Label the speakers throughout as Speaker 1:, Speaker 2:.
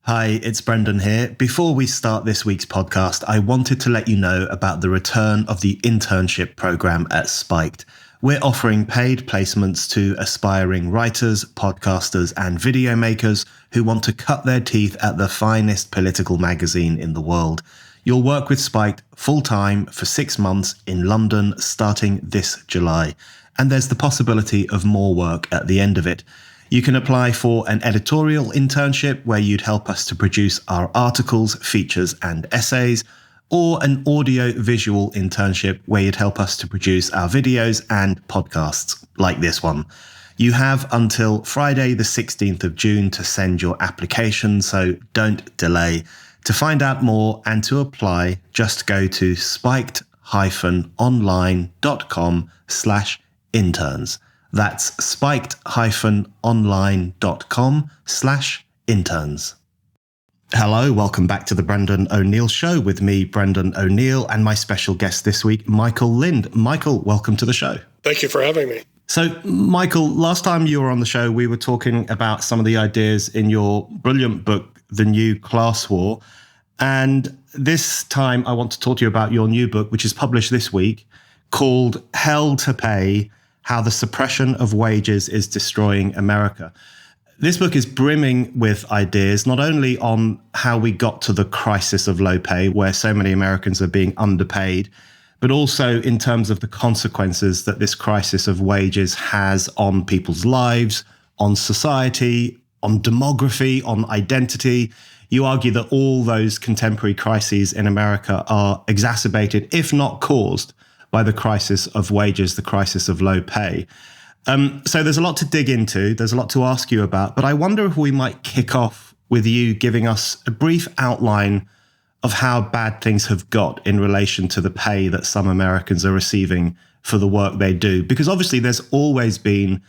Speaker 1: Hi, it's Brendan here. Before we start this week's podcast, I wanted to let you know about the return of the internship program at Spiked. We're offering paid placements to aspiring writers, podcasters, and video makers who want to cut their teeth at the finest political magazine in the world. You'll work with Spiked full-time for 6 months in London starting this July. And there's the possibility of more work at the end of it. You can apply for an editorial internship where you'd help us to produce our articles, features, and essays, or an audio-visual internship where you'd help us to produce our videos and podcasts, like this one. You have until Friday the 16th of June to send your application, so don't delay. To find out more and to apply, just go to spiked-online.com/interns. That's spiked-online.com/interns. Hello, welcome back to the Brendan O'Neill Show with me, Brendan O'Neill, and my special guest this week, Michael Lind. Michael, welcome to the show.
Speaker 2: Thank you for having me.
Speaker 1: So, Michael, last time you were on the show, we were talking about some of the ideas in your brilliant book, The New Class War. And this time I want to talk to you about your new book, which is published this week, called Hell to Pay: How the Suppression of Wages is Destroying America. This book is brimming with ideas, not only on how we got to the crisis of low pay, where so many Americans are being underpaid, but also in terms of the consequences that this crisis of wages has on people's lives, on society, on demography, on identity. You argue that all those contemporary crises in America are exacerbated, if not caused, by the crisis of wages, the crisis of low pay. So there's a lot to dig into. There's a lot to ask you about. But I wonder if we might kick off with you giving us a brief outline of how bad things have got in relation to the pay that some Americans are receiving for the work they do. Because obviously there's always been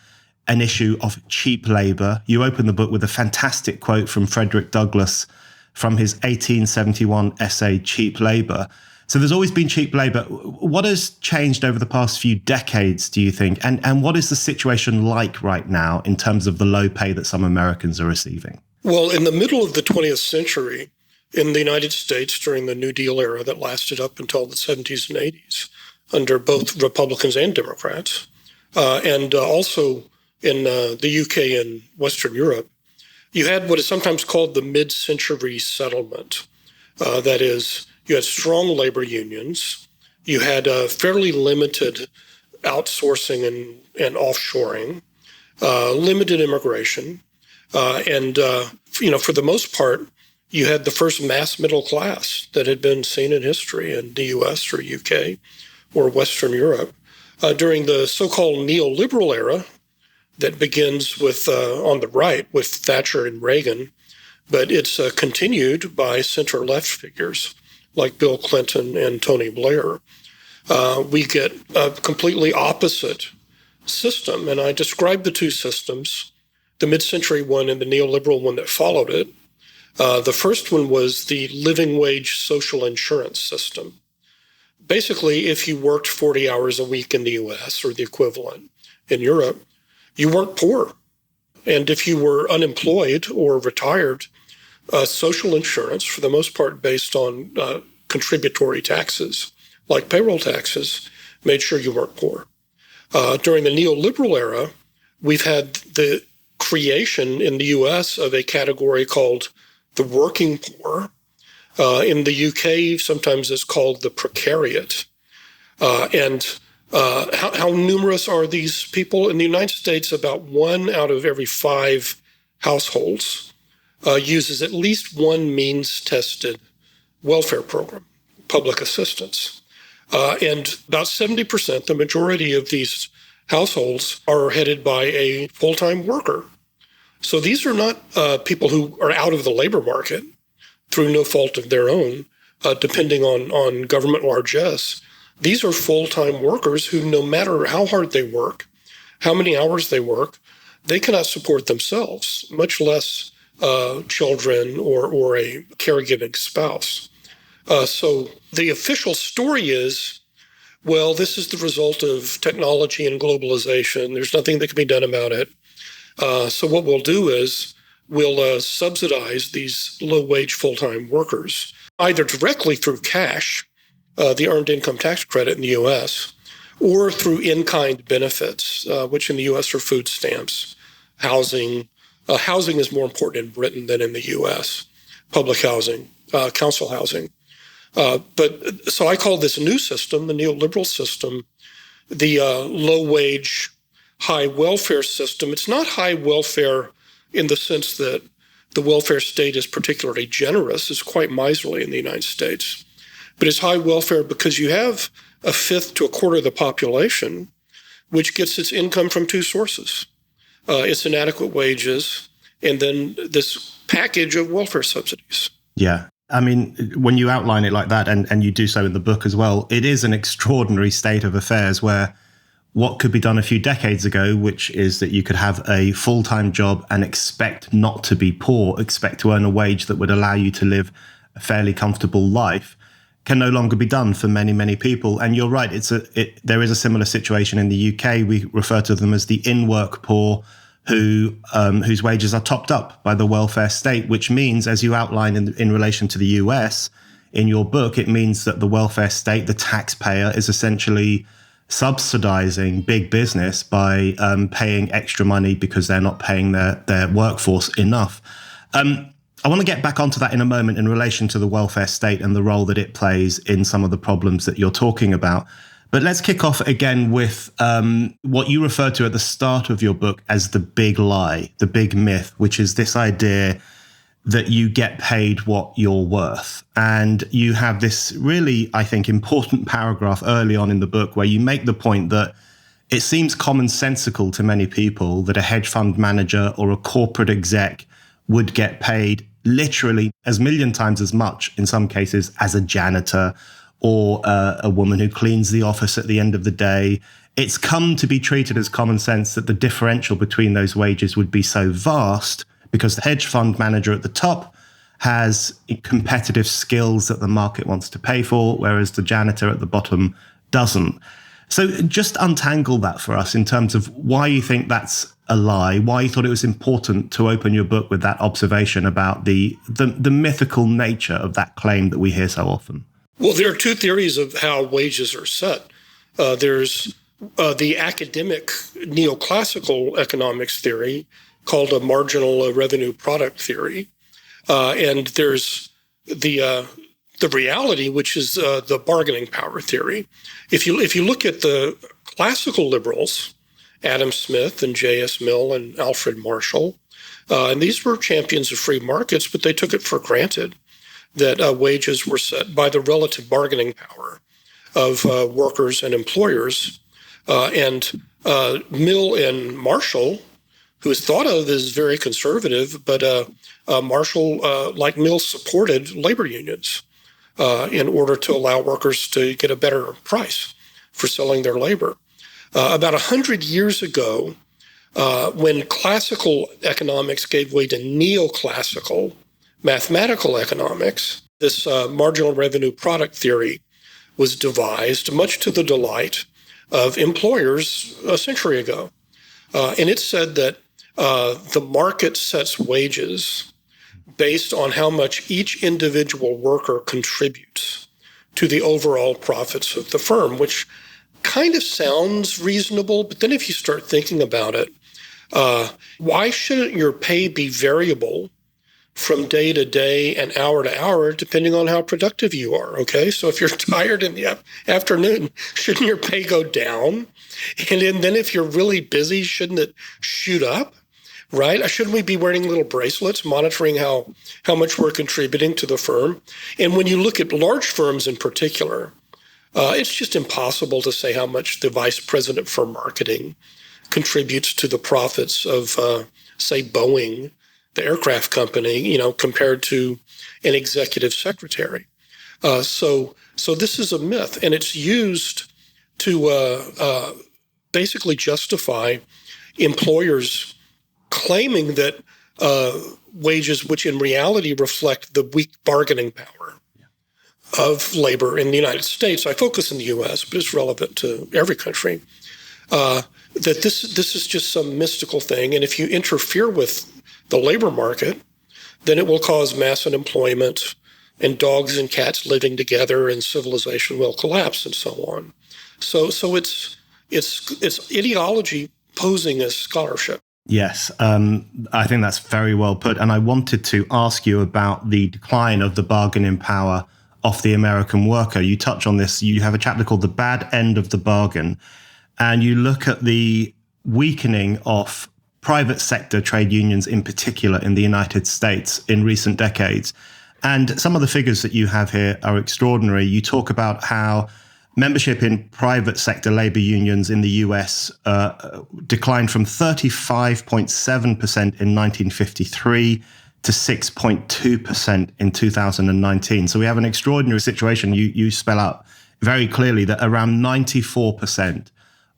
Speaker 1: an issue of cheap labor. You open the book with a fantastic quote from Frederick Douglass from his 1871 essay, Cheap Labor. So there's always been cheap labor. What has changed over the past few decades, do you think? And what is the situation like right now in terms of the low pay that some Americans are receiving?
Speaker 2: Well, in the middle of the 20th century, in the United States during the New Deal era that lasted up until the 70s and 80s, under both Republicans and Democrats, and also in the UK and Western Europe, you had what is sometimes called the mid-century settlement. That is, you had strong labor unions. You had fairly limited outsourcing and offshoring, limited immigration. And for the most part, you had the first mass middle class that had been seen in history in the US or UK or Western Europe. During the so-called neoliberal era that begins with on the right with Thatcher and Reagan, but it's continued by center-left figures like Bill Clinton and Tony Blair, we get a completely opposite system. And I described the two systems, the mid-century one and the neoliberal one that followed it. The first one was the living wage social insurance system. Basically, if you worked 40 hours a week in the US or the equivalent in Europe, you weren't poor. And if you were unemployed or retired, social insurance, for the most part based on contributory taxes, like payroll taxes, made sure you weren't poor. During the neoliberal era, we've had the creation in the US of a category called the working poor. In the UK, sometimes it's called the precariat. How numerous are these people? In the United States, about 1 out of every 5 households uses at least one means-tested welfare program, public assistance. And about 70%, the majority of these households, are headed by a full-time worker. So these are not people who are out of the labor market through no fault of their own, depending on government largesse. These are full-time workers who, no matter how hard they work, how many hours they work, they cannot support themselves, much less children or a caregiving spouse. So the official story is, well, this is the result of technology and globalization. There's nothing that can be done about it. So what we'll do is will subsidize these low-wage full-time workers, either directly through cash, the Earned Income Tax Credit in the U.S., or through in-kind benefits, which in the U.S. are food stamps, housing. Housing is more important in Britain than in the U.S., public housing, council housing. So I call this new system, the neoliberal system, the low-wage, high welfare system. It's not high welfare in the sense that the welfare state is particularly generous. It's quite miserly in the United States. But it's high welfare because you have a fifth to a quarter of the population which gets its income from two sources. It's inadequate wages and then this package of welfare subsidies.
Speaker 1: Yeah. I mean, when you outline it like that, and you do so in the book as well, it is an extraordinary state of affairs where what could be done a few decades ago, which is that you could have a full-time job and expect not to be poor, expect to earn a wage that would allow you to live a fairly comfortable life, can no longer be done for many, many people. And you're right, there is a similar situation in the UK. We refer to them as the inwork poor, whose wages are topped up by the welfare state, which means, as you outline in relation to the US in your book, it means that the welfare state, the taxpayer, is essentially subsidizing big business by paying extra money because they're not paying their workforce enough. I want to get back onto that in a moment in relation to the welfare state and the role that it plays in some of the problems that you're talking about. But let's kick off again with what you refer to at the start of your book as the big lie, the big myth, which is this idea that you get paid what you're worth. And you have this really, I think, important paragraph early on in the book where you make the point that it seems commonsensical to many people that a hedge fund manager or a corporate exec would get paid literally as million times as much, in some cases, as a janitor or a woman who cleans the office at the end of the day. It's come to be treated as common sense that the differential between those wages would be so vast because the hedge fund manager at the top has competitive skills that the market wants to pay for, whereas the janitor at the bottom doesn't. So just untangle that for us in terms of why you think that's a lie, why you thought it was important to open your book with that observation about the mythical nature of that claim that we hear so often.
Speaker 2: Well, there are two theories of how wages are set. There's the academic neoclassical economics theory called a marginal revenue product theory. And there's the reality, which is the bargaining power theory. If you look at the classical liberals, Adam Smith and J.S. Mill and Alfred Marshall, and these were champions of free markets, but they took it for granted that wages were set by the relative bargaining power of workers and employers. And Mill and Marshall, who is thought of as very conservative, but Marshall, like Mill, supported labor unions in order to allow workers to get a better price for selling their labor. About 100 years ago, when classical economics gave way to neoclassical mathematical economics, this marginal revenue product theory was devised, much to the delight of employers a century ago. And it said that the market sets wages based on how much each individual worker contributes to the overall profits of the firm, which kind of sounds reasonable. But then if you start thinking about it, why shouldn't your pay be variable from day to day and hour to hour, depending on how productive you are, okay? So if you're tired in the afternoon, shouldn't your pay go down? And then if you're really busy, shouldn't it shoot up, right? Shouldn't we be wearing little bracelets monitoring how much we're contributing to the firm? And when you look at large firms in particular, it's just impossible to say how much the vice president for marketing contributes to the profits of, say, Boeing, the aircraft company, compared to an executive secretary. So this is a myth, and it's used to basically justify employers claiming that wages, which in reality reflect the weak bargaining power of labor in the United States. I focus in the U.S., but it's relevant to every country. That this is just some mystical thing, and if you interfere with the labor market, then it will cause mass unemployment, and dogs and cats living together and civilization will collapse and so on. So it's ideology posing as scholarship.
Speaker 1: Yes, I think that's very well put. And I wanted to ask you about the decline of the bargaining power of the American worker. You touch on this. You have a chapter called The Bad End of the Bargain, and you look at the weakening of private sector trade unions in particular in the United States in recent decades. And some of the figures that you have here are extraordinary. You talk about how membership in private sector labor unions in the US declined from 35.7% in 1953 to 6.2% in 2019. So we have an extraordinary situation. You spell out very clearly that around 94%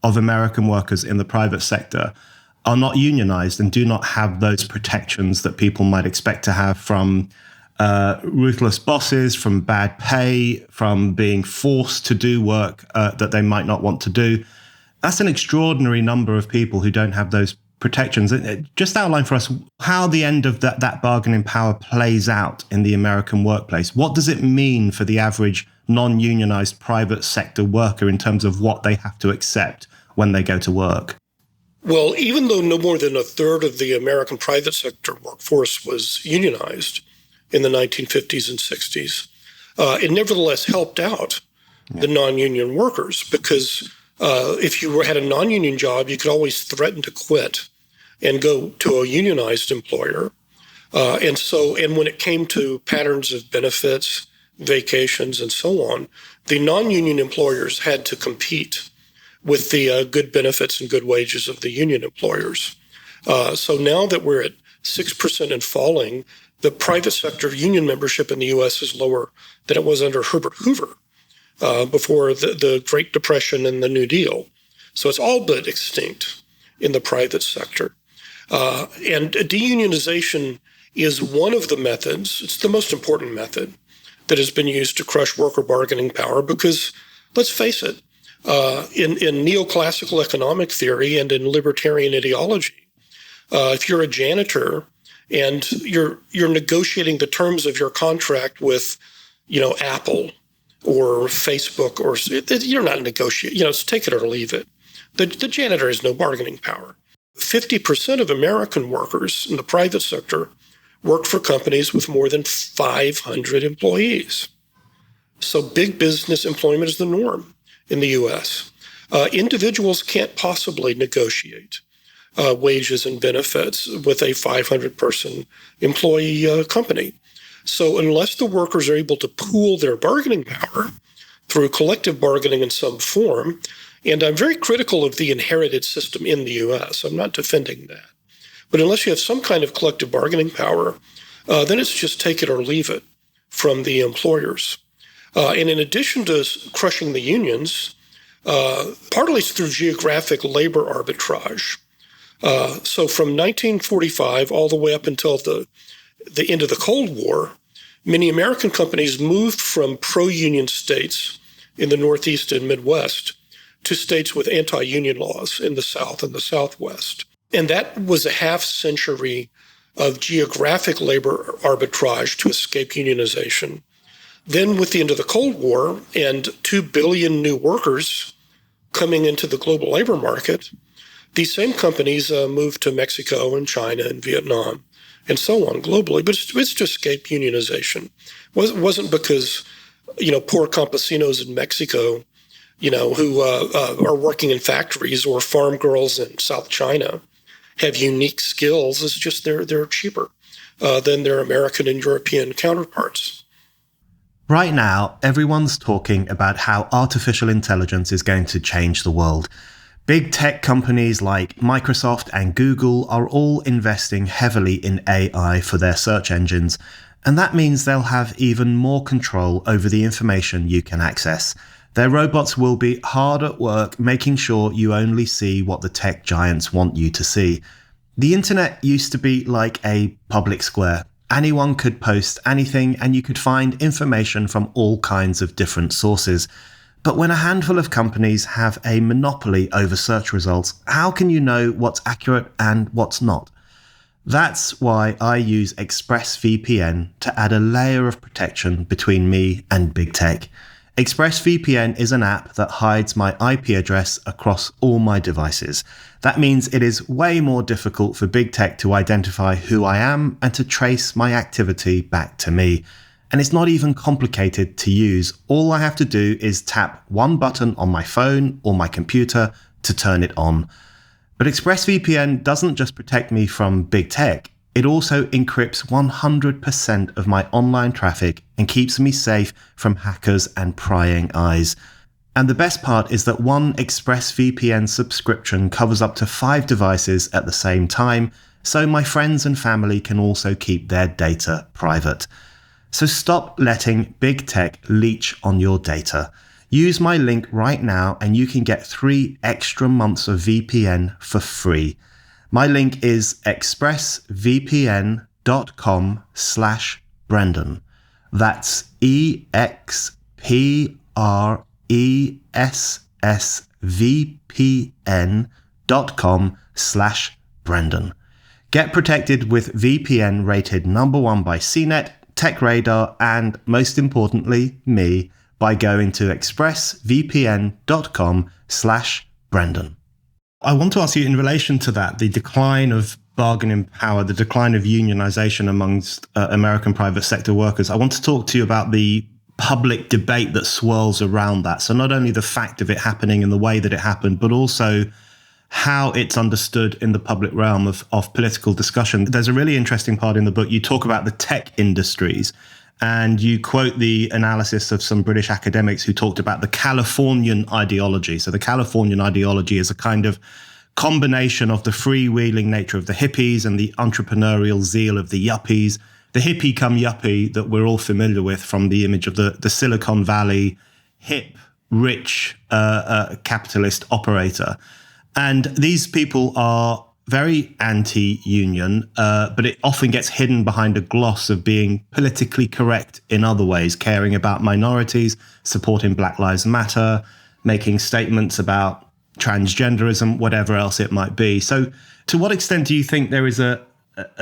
Speaker 1: of American workers in the private sector are not unionized and do not have those protections that people might expect to have from ruthless bosses, from bad pay, from being forced to do work that they might not want to do. That's an extraordinary number of people who don't have those protections. Just outline for us how the end of that bargaining power plays out in the American workplace. What does it mean for the average non-unionized private sector worker in terms of what they have to accept when they go to work?
Speaker 2: Well, even though no more than a third of the American private sector workforce was unionized in the 1950s and 60s, it nevertheless helped out the non-union workers because if you had a non-union job, you could always threaten to quit and go to a unionized employer. And when it came to patterns of benefits, vacations, and so on, the non-union employers had to compete with the good benefits and good wages of the union employers. So now that we're at 6% and falling, the private sector union membership in the U.S. is lower than it was under Herbert Hoover before the Great Depression and the New Deal. So it's all but extinct in the private sector. And deunionization is one of the methods, it's the most important method that has been used to crush worker bargaining power because, let's face it, in neoclassical economic theory and in libertarian ideology, if you're a janitor and you're negotiating the terms of your contract with, Apple or Facebook, or you're not negotiating, it's take it or leave it. The janitor has no bargaining power. 50% of American workers in the private sector work for companies with more than 500 employees. So big business employment is the norm in the U.S. Individuals can't possibly negotiate wages and benefits with a 500-person employee company. So unless the workers are able to pool their bargaining power through collective bargaining in some form, and I'm very critical of the inherited system in the U.S., I'm not defending that. But unless you have some kind of collective bargaining power, then it's just take it or leave it from the employers. And in addition to crushing the unions, partly through geographic labor arbitrage. So from 1945 all the way up until the end of the Cold War, many American companies moved from pro-union states in the Northeast and Midwest to states with anti-union laws in the South and the Southwest. And that was a half century of geographic labor arbitrage to escape unionization. Then with the end of the Cold War and 2 billion new workers coming into the global labor market, these same companies moved to Mexico and China and Vietnam and so on globally. But it's to escape unionization. It wasn't because, poor campesinos in Mexico, who are working in factories, or farm girls in South China have unique skills. It's just they're cheaper than their American and European counterparts.
Speaker 1: Right now, everyone's talking about how artificial intelligence is going to change the world. Big tech companies like Microsoft and Google are all investing heavily in AI for their search engines, and that means they'll have even more control over the information you can access. Their robots will be hard at work making sure you only see what the tech giants want you to see. The internet used to be like a public square. Anyone could post anything and you could find information from all kinds of different sources. But when a handful of companies have a monopoly over search results, how can you know what's accurate and what's not? That's why I use ExpressVPN to add a layer of protection between me and big tech. ExpressVPN is an app that hides my IP address across all my devices. That means it is way more difficult for big tech to identify who I am and to trace my activity back to me. And it's not even complicated to use. All I have to do is tap one button on my phone or my computer to turn it on. But ExpressVPN doesn't just protect me from big tech, it also encrypts 100% of my online traffic and keeps me safe from hackers and prying eyes. And the best part is that one ExpressVPN subscription covers up to 5 devices at the same time, so my friends and family can also keep their data private. So stop letting big tech leech on your data. Use my link right now and you can get 3 extra months of VPN for free. My link is expressvpn.com/Brendan. That's expressvpn.com/Brendan. Get protected with VPN rated #1 by CNET, TechRadar, and most importantly, me, by going to expressvpn.com/Brendan. I want to ask you in relation to that, the decline of bargaining power, the decline of unionization amongst American private sector workers. I want to talk to you about the public debate that swirls around that. So not only the fact of it happening in the way that it happened, but also how it's understood in the public realm of political discussion. There's a really interesting part in the book. You talk about the tech industries, and you quote the analysis of some British academics who talked about the Californian ideology. So the Californian ideology is a kind of combination of the freewheeling nature of the hippies and the entrepreneurial zeal of the yuppies. The hippie come yuppie that we're all familiar with from the image of the Silicon Valley hip, rich capitalist operator. And these people are very anti-union, but it often gets hidden behind a gloss of being politically correct in other ways, caring about minorities, supporting Black Lives Matter, making statements about transgenderism, whatever else it might be. So to what extent do you think there is a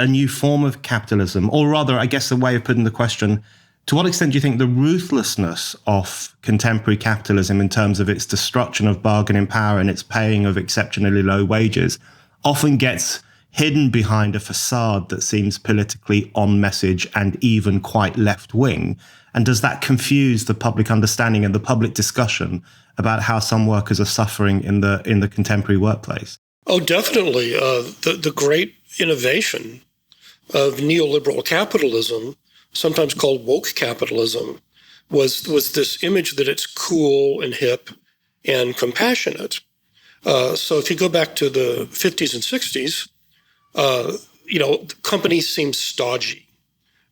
Speaker 1: new form of capitalism? Or rather, I guess a way of putting the question, to what extent do you think the ruthlessness of contemporary capitalism in terms of its destruction of bargaining power and its paying of exceptionally low wages often gets hidden behind a facade that seems politically on message and even quite left-wing? And does that confuse the public understanding and the public discussion about how some workers are suffering in the contemporary workplace?
Speaker 2: Oh, definitely. The great innovation of neoliberal capitalism, sometimes called woke capitalism, was this image that it's cool and hip and compassionate. So if you go back to the 50s and 60s, companies seem stodgy,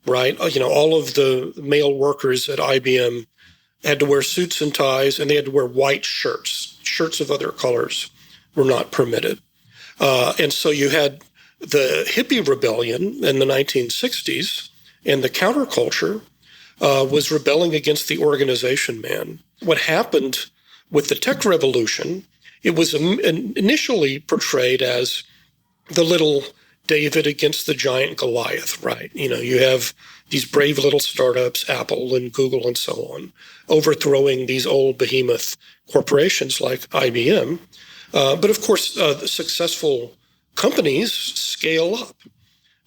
Speaker 2: right? All of the male workers at IBM had to wear suits and ties, and they had to wear white shirts. Shirts of other colors were not permitted. And so you had the hippie rebellion in the 1960s, and the counterculture was rebelling against the organization man. What happened with the tech revolution, it was initially portrayed as the little David against the giant Goliath, right? You have these brave little startups, Apple and Google and so on, overthrowing these old behemoth corporations like IBM. But of course, successful companies scale up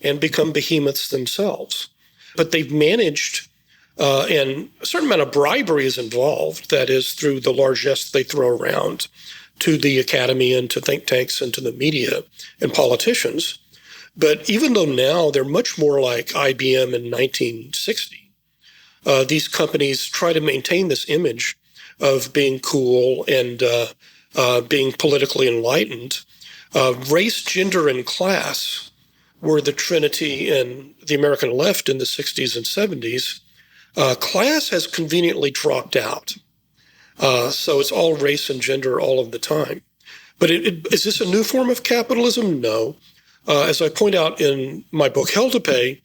Speaker 2: and become behemoths themselves. But they've managed, and a certain amount of bribery is involved, that is through the largesse they throw around to the academy and to think tanks and to the media and politicians. But even though now they're much more like IBM in 1960, these companies try to maintain this image of being cool and being politically enlightened. Race, gender, and class were the trinity in the American left in the 60s and 70s. Class has conveniently dropped out. So it's all race and gender all of the time. But is this a new form of capitalism? No. As I point out in my book, Hell to Pay,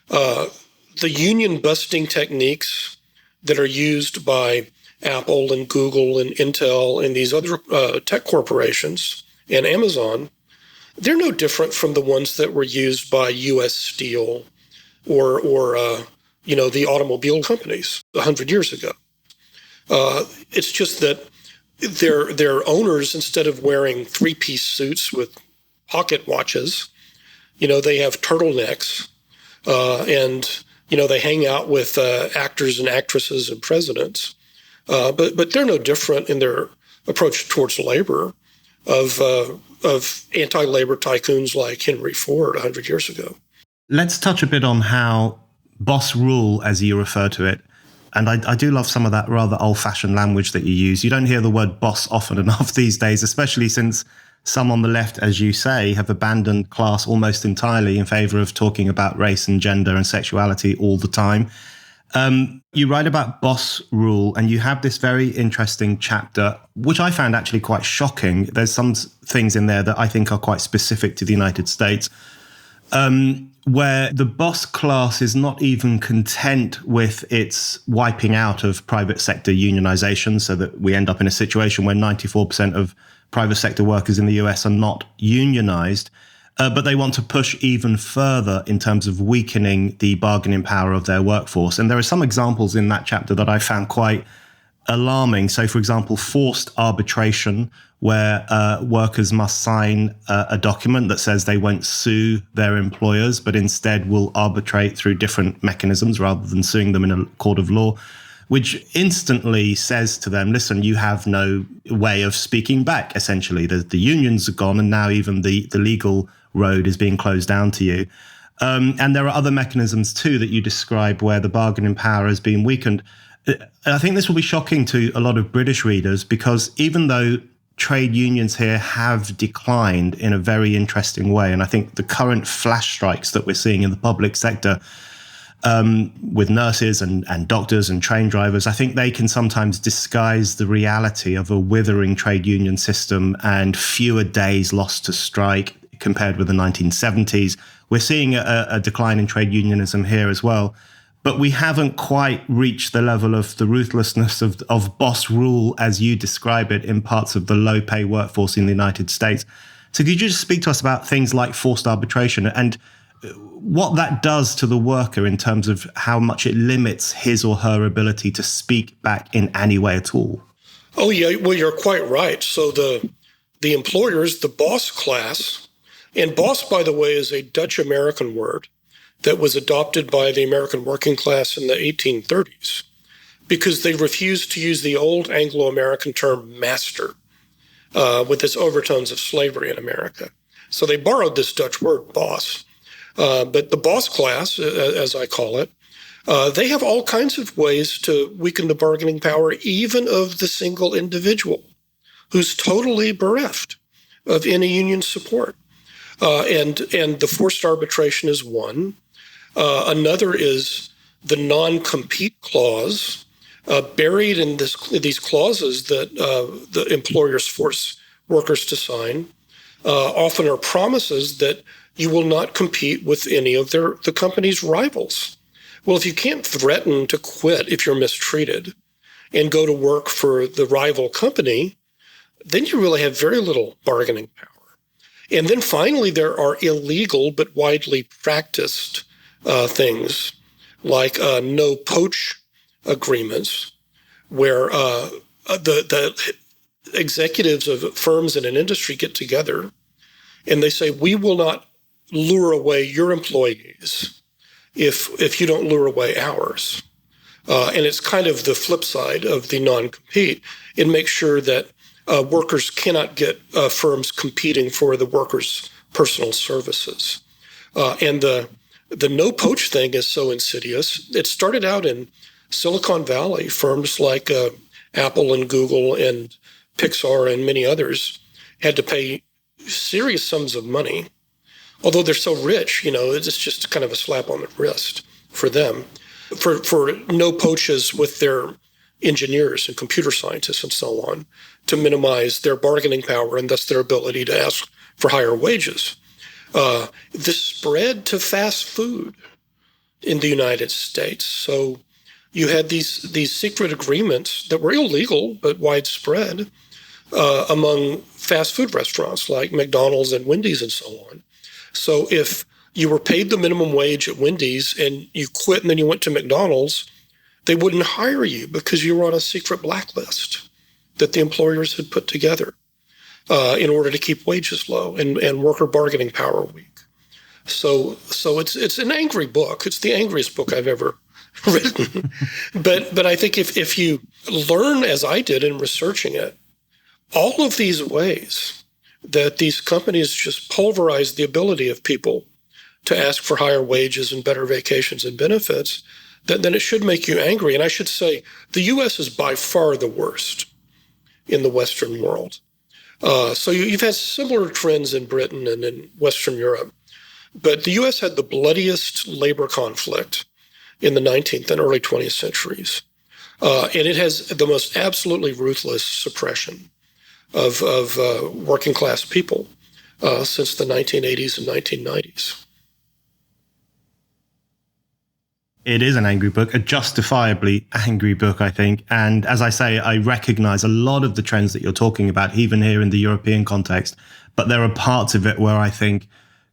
Speaker 2: the union-busting techniques that are used by Apple and Google and Intel and these other tech corporations and Amazon they're no different from the ones that were used by U.S. Steel or the automobile companies 100 years ago. It's just that their owners, instead of wearing three-piece suits with pocket watches, they have turtlenecks, and they hang out with actors and actresses and presidents. But they're no different in their approach towards labor of anti-labor tycoons like Henry Ford 100 years ago.
Speaker 1: Let's touch a bit on how boss rule, as you refer to it, and I do love some of that rather old-fashioned language that you use. You don't hear the word boss often enough these days, especially since some on the left, as you say, have abandoned class almost entirely in favor of talking about race and gender and sexuality all the time. You write about boss rule, and you have this very interesting chapter, which I found actually quite shocking. There's some things in there that I think are quite specific to the United States, where the boss class is not even content with its wiping out of private sector unionization, so that we end up in a situation where 94% of private sector workers in the US are not unionized. But they want to push even further in terms of weakening the bargaining power of their workforce. And there are some examples in that chapter that I found quite alarming. So, for example, forced arbitration, where workers must sign a document that says they won't sue their employers, but instead will arbitrate through different mechanisms rather than suing them in a court of law, which instantly says to them, listen, you have no way of speaking back, essentially. The unions are gone, and now even the legal road is being closed down to you. And there are other mechanisms too that you describe where the bargaining power has been weakened. I think this will be shocking to a lot of British readers, because even though trade unions here have declined in a very interesting way, and I think the current flash strikes that we're seeing in the public sector with nurses and doctors and train drivers, I think they can sometimes disguise the reality of a withering trade union system and fewer days lost to strike compared with the 1970s. We're seeing a decline in trade unionism here as well, but we haven't quite reached the level of the ruthlessness of boss rule as you describe it in parts of the low-pay workforce in the United States. So could you just speak to us about things like forced arbitration and what that does to the worker in terms of how much it limits his or her ability to speak back in any way at all?
Speaker 2: Oh, yeah. Well, you're quite right. So the employers, the boss class, and boss, by the way, is a Dutch-American word that was adopted by the American working class in the 1830s because they refused to use the old Anglo-American term master with its overtones of slavery in America. So they borrowed this Dutch word, boss. But the boss class, as I call it, they have all kinds of ways to weaken the bargaining power, even of the single individual who's totally bereft of any union support. And the forced arbitration is one. Another is the non-compete clause, buried in these clauses that the employers force workers to sign, often are promises that you will not compete with any of the company's rivals. Well, if you can't threaten to quit if you're mistreated and go to work for the rival company, then you really have very little bargaining power. And then finally, there are illegal but widely practiced things like no-poach agreements, where the executives of firms in an industry get together and they say, we will not lure away your employees if you don't lure away ours. And it's kind of the flip side of the non-compete. It makes sure that workers cannot get firms competing for the workers' personal services. And the no-poach thing is so insidious. It started out in Silicon Valley. Firms like Apple and Google and Pixar and many others had to pay serious sums of money. Although they're so rich, it's just kind of a slap on the wrist for them, for no poaches with their engineers and computer scientists and so on, to minimize their bargaining power and thus their ability to ask for higher wages. This spread to fast food in the United States. So you had these secret agreements that were illegal but widespread among fast food restaurants like McDonald's and Wendy's and so on. So if you were paid the minimum wage at Wendy's and you quit and then you went to McDonald's, they wouldn't hire you because you were on a secret blacklist that the employers had put together in order to keep wages low and worker bargaining power weak. So it's an angry book. It's the angriest book I've ever written. But I think if you learn, as I did in researching it, all of these ways that these companies just pulverize the ability of people to ask for higher wages and better vacations and benefits, then it should make you angry. And I should say the U.S. is by far the worst in the Western world. So you've had similar trends in Britain and in Western Europe. But the U.S. had the bloodiest labor conflict in the 19th and early 20th centuries. And it has the most absolutely ruthless suppression of working class people since the 1980s and 1990s.
Speaker 1: It is an angry book, a justifiably angry book, I think. And as I say, I recognize a lot of the trends that you're talking about, even here in the European context. But there are parts of it where I think,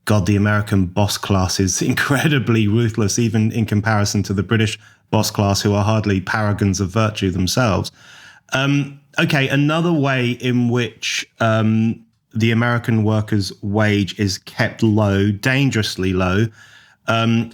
Speaker 1: God, the American boss class is incredibly ruthless, even in comparison to the British boss class, who are hardly paragons of virtue themselves. Okay, another way in which the American worker's wage is kept low, dangerously low,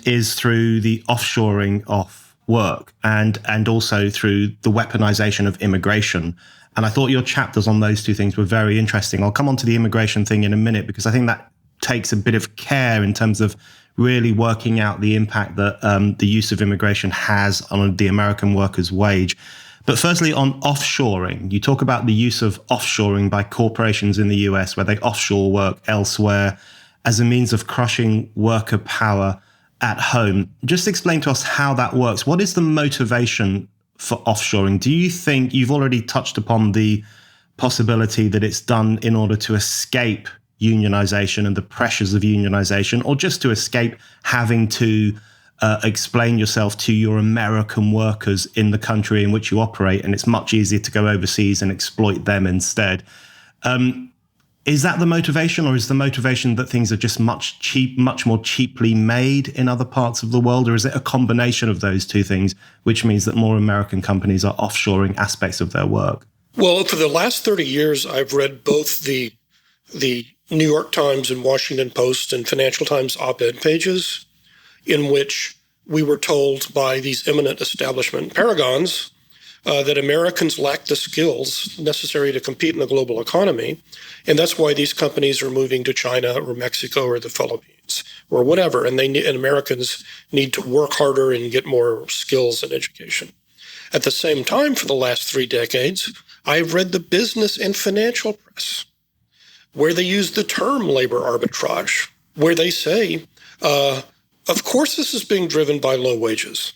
Speaker 1: is through the offshoring of work and also through the weaponization of immigration. And I thought your chapters on those two things were very interesting. I'll come on to the immigration thing in a minute, because I think that takes a bit of care in terms of really working out the impact that the use of immigration has on the American worker's wage. But firstly, on offshoring, you talk about the use of offshoring by corporations in the US, where they offshore work elsewhere as a means of crushing worker power at home. Just explain to us how that works. What is the motivation for offshoring? Do you think you've already touched upon the possibility that it's done in order to escape unionization and the pressures of unionization, or just to escape having to explain yourself to your American workers in the country in which you operate, and it's much easier to go overseas and exploit them instead? Is that the motivation, or is the motivation that things are just much more cheaply made in other parts of the world, or is it a combination of those two things, which means that more American companies are offshoring aspects of their work?
Speaker 2: Well, for the last 30 years, I've read both the New York Times and Washington Post and Financial Times op-ed pages in which we were told by these eminent establishment paragons that Americans lack the skills necessary to compete in the global economy. And that's why these companies are moving to China or Mexico or the Philippines or whatever. And Americans need to work harder and get more skills and education. At the same time, for the last 3 decades, I've read the business and financial press where they use the term labor arbitrage, where they say, of course, this is being driven by low wages,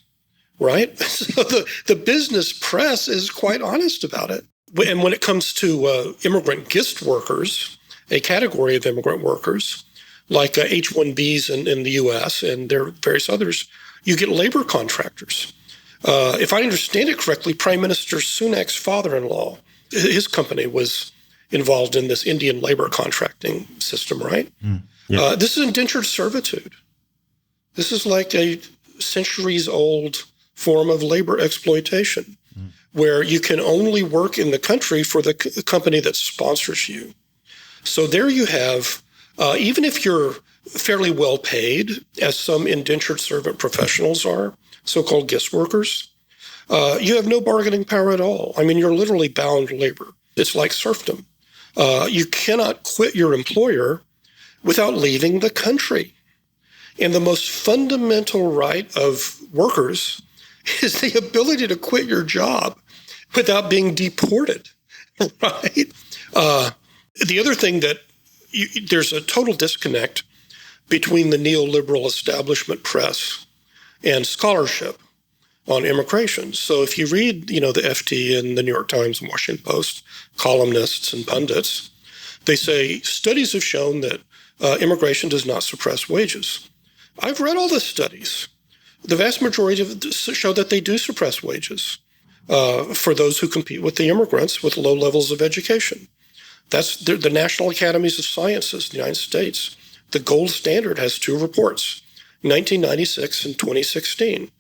Speaker 2: right? So the business press is quite honest about it. And when it comes to immigrant guest workers, a category of immigrant workers, like H-1Bs in the U.S. and there are various others, you get labor contractors. If I understand it correctly, Prime Minister Sunak's father-in-law, his company was involved in this Indian labor contracting system, right? Yeah. This is indentured servitude. This is like a centuries-old form of labor exploitation, where you can only work in the country for the company that sponsors you. So there you have, even if you're fairly well paid, as some indentured servant professionals are, so-called guest workers, you have no bargaining power at all. I mean, you're literally bound labor. It's like serfdom. You cannot quit your employer without leaving the country. And the most fundamental right of workers is the ability to quit your job without being deported, right? The other thing that there's a total disconnect between the neoliberal establishment press and scholarship on immigration. So if you read, the FT and the New York Times and Washington Post, columnists and pundits, they say studies have shown that immigration does not suppress wages. I've read all the studies. The vast majority of them show that they do suppress wages for those who compete with the immigrants with low levels of education. That's the National Academies of Sciences in the United States. The gold standard has two reports, 1996 and 2016.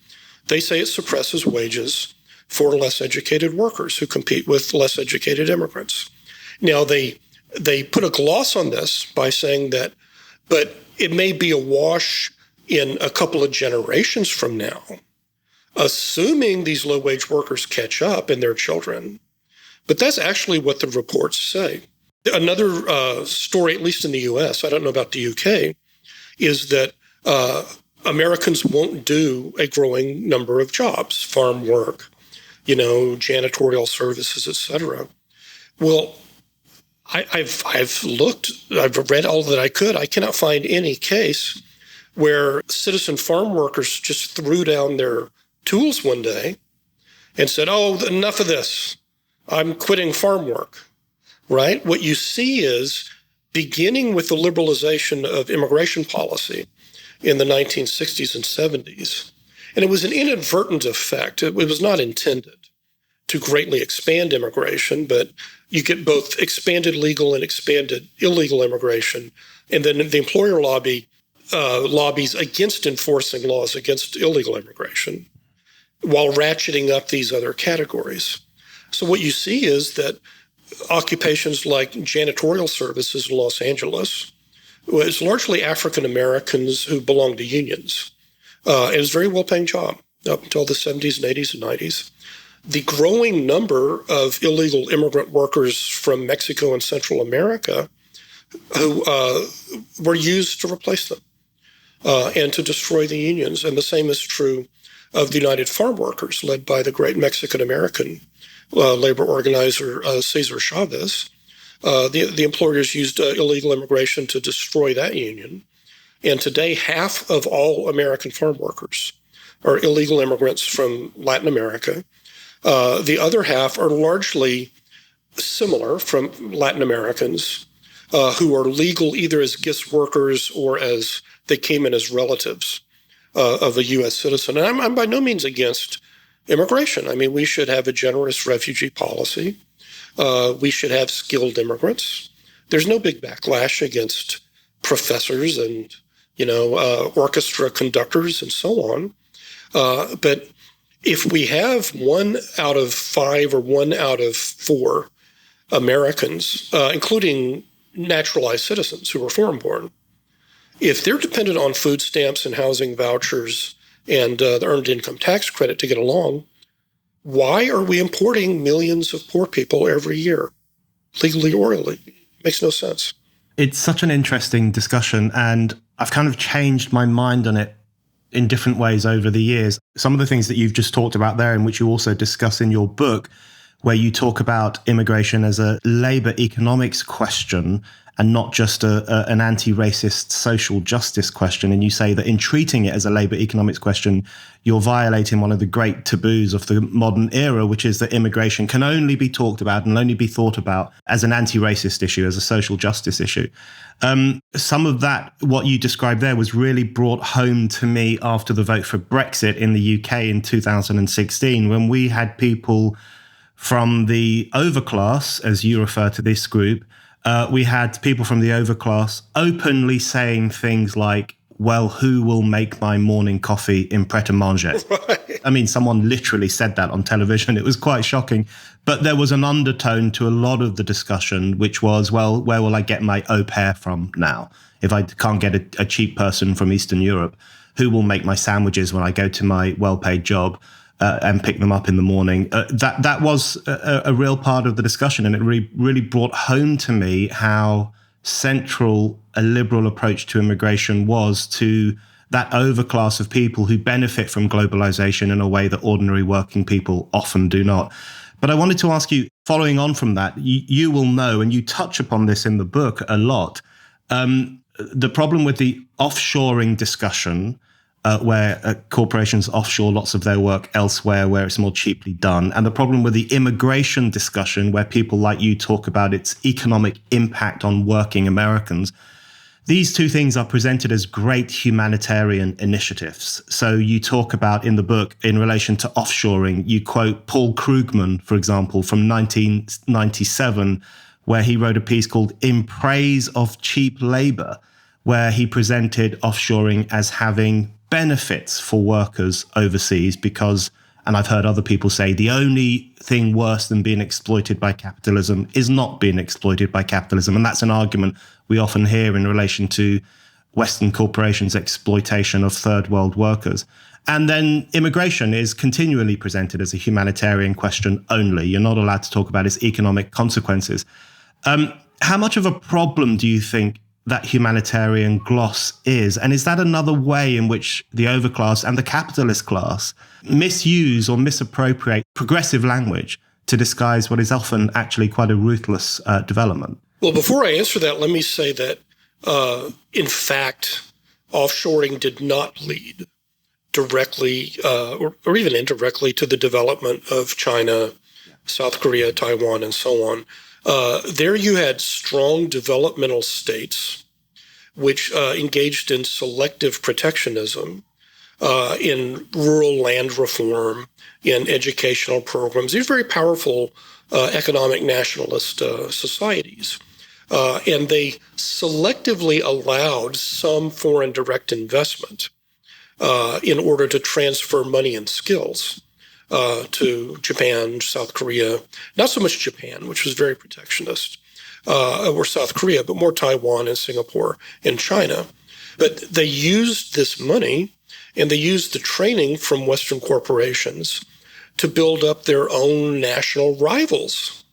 Speaker 2: They say it suppresses wages for less educated workers who compete with less educated immigrants. Now, they put a gloss on this by saying that, but it may be a wash in a couple of generations from now, assuming these low-wage workers catch up and their children. But that's actually what the reports say. Another story, at least in the U.S., I don't know about the U.K., is that Americans won't do a growing number of jobs, farm work, janitorial services, et cetera. Well, I've looked, I've read all that I could. I cannot find any case where citizen farm workers just threw down their tools one day and said, oh, enough of this. I'm quitting farm work, right? What you see is, beginning with the liberalization of immigration policy in the 1960s and 70s, and it was an inadvertent effect. It was not intended to greatly expand immigration, but you get both expanded legal and expanded illegal immigration. And then the employer lobbies against enforcing laws against illegal immigration while ratcheting up these other categories. So what you see is that occupations like janitorial services in Los Angeles was largely African Americans who belonged to unions. It was a very well-paying job up until the 70s and 80s and 90s. The growing number of illegal immigrant workers from Mexico and Central America who were used to replace them and to destroy the unions. And the same is true of the United Farm Workers, led by the great Mexican-American labor organizer Cesar Chavez. The employers used illegal immigration to destroy that union. And today, half of all American farm workers are illegal immigrants from Latin America. The other half are largely similar from Latin Americans who are legal either as guest workers or as they came in as relatives of a U.S. citizen. And I'm by no means against immigration. I mean, we should have a generous refugee policy. We should have skilled immigrants. There's no big backlash against professors and, orchestra conductors and so on. But if we have 1 out of 5 or 1 out of 4 Americans, including naturalized citizens who are foreign-born, if they're dependent on food stamps and housing vouchers and the earned income tax credit to get along, why are we importing millions of poor people every year, legally or illegally? Makes no sense.
Speaker 1: It's such an interesting discussion, and I've kind of changed my mind on it in different ways over the years. Some of the things that you've just talked about there, and which you also discuss in your book, where you talk about immigration as a labor economics question and not just an anti-racist social justice question. And you say that in treating it as a labor economics question, you're violating one of the great taboos of the modern era, which is that immigration can only be talked about and only be thought about as an anti-racist issue, as a social justice issue. Some of that, what you described there, was really brought home to me after the vote for Brexit in the UK in 2016, when we had people from the overclass, as you refer to this group, we had people from the overclass openly saying things like, well, who will make my morning coffee in Pret-a-Manger? Right. I mean, someone literally said that on television. It was quite shocking. But there was an undertone to a lot of the discussion, which was, well, where will I get my au pair from now? If I can't get a cheap person from Eastern Europe, who will make my sandwiches when I go to my well-paid job? And pick them up in the morning. That was a real part of the discussion, and it really brought home to me how central a liberal approach to immigration was to that overclass of people who benefit from globalization in a way that ordinary working people often do not. But I wanted to ask you, following on from that, you will know, and you touch upon this in the book a lot, the problem with the offshoring discussion, where corporations offshore lots of their work elsewhere where it's more cheaply done. And the problem with the immigration discussion, where people like you talk about its economic impact on working Americans. These two things are presented as great humanitarian initiatives. So you talk about in the book, in relation to offshoring, you quote Paul Krugman, for example, from 1997, where he wrote a piece called In Praise of Cheap Labor, where he presented offshoring as having benefits for workers overseas because, and I've heard other people say, the only thing worse than being exploited by capitalism is not being exploited by capitalism. And that's an argument we often hear in relation to Western corporations' exploitation of third world workers. And then immigration is continually presented as a humanitarian question only. You're not allowed to talk about its economic consequences. How much of a problem do you think that humanitarian gloss is? And is that another way in which the overclass and the capitalist class misuse or misappropriate progressive language to disguise what is often actually quite a ruthless development?
Speaker 2: Well, before I answer that, let me say that, in fact, offshoring did not lead directly or even indirectly to the development of China, South Korea, Taiwan, and so on. There you had strong developmental states which engaged in selective protectionism, in rural land reform, in educational programs. These are very powerful economic nationalist societies. And they selectively allowed some foreign direct investment in order to transfer money and skills to Japan, South Korea, not so much Japan, which was very protectionist, or South Korea, but more Taiwan and Singapore and China. But they used this money and they used the training from Western corporations to build up their own national rivals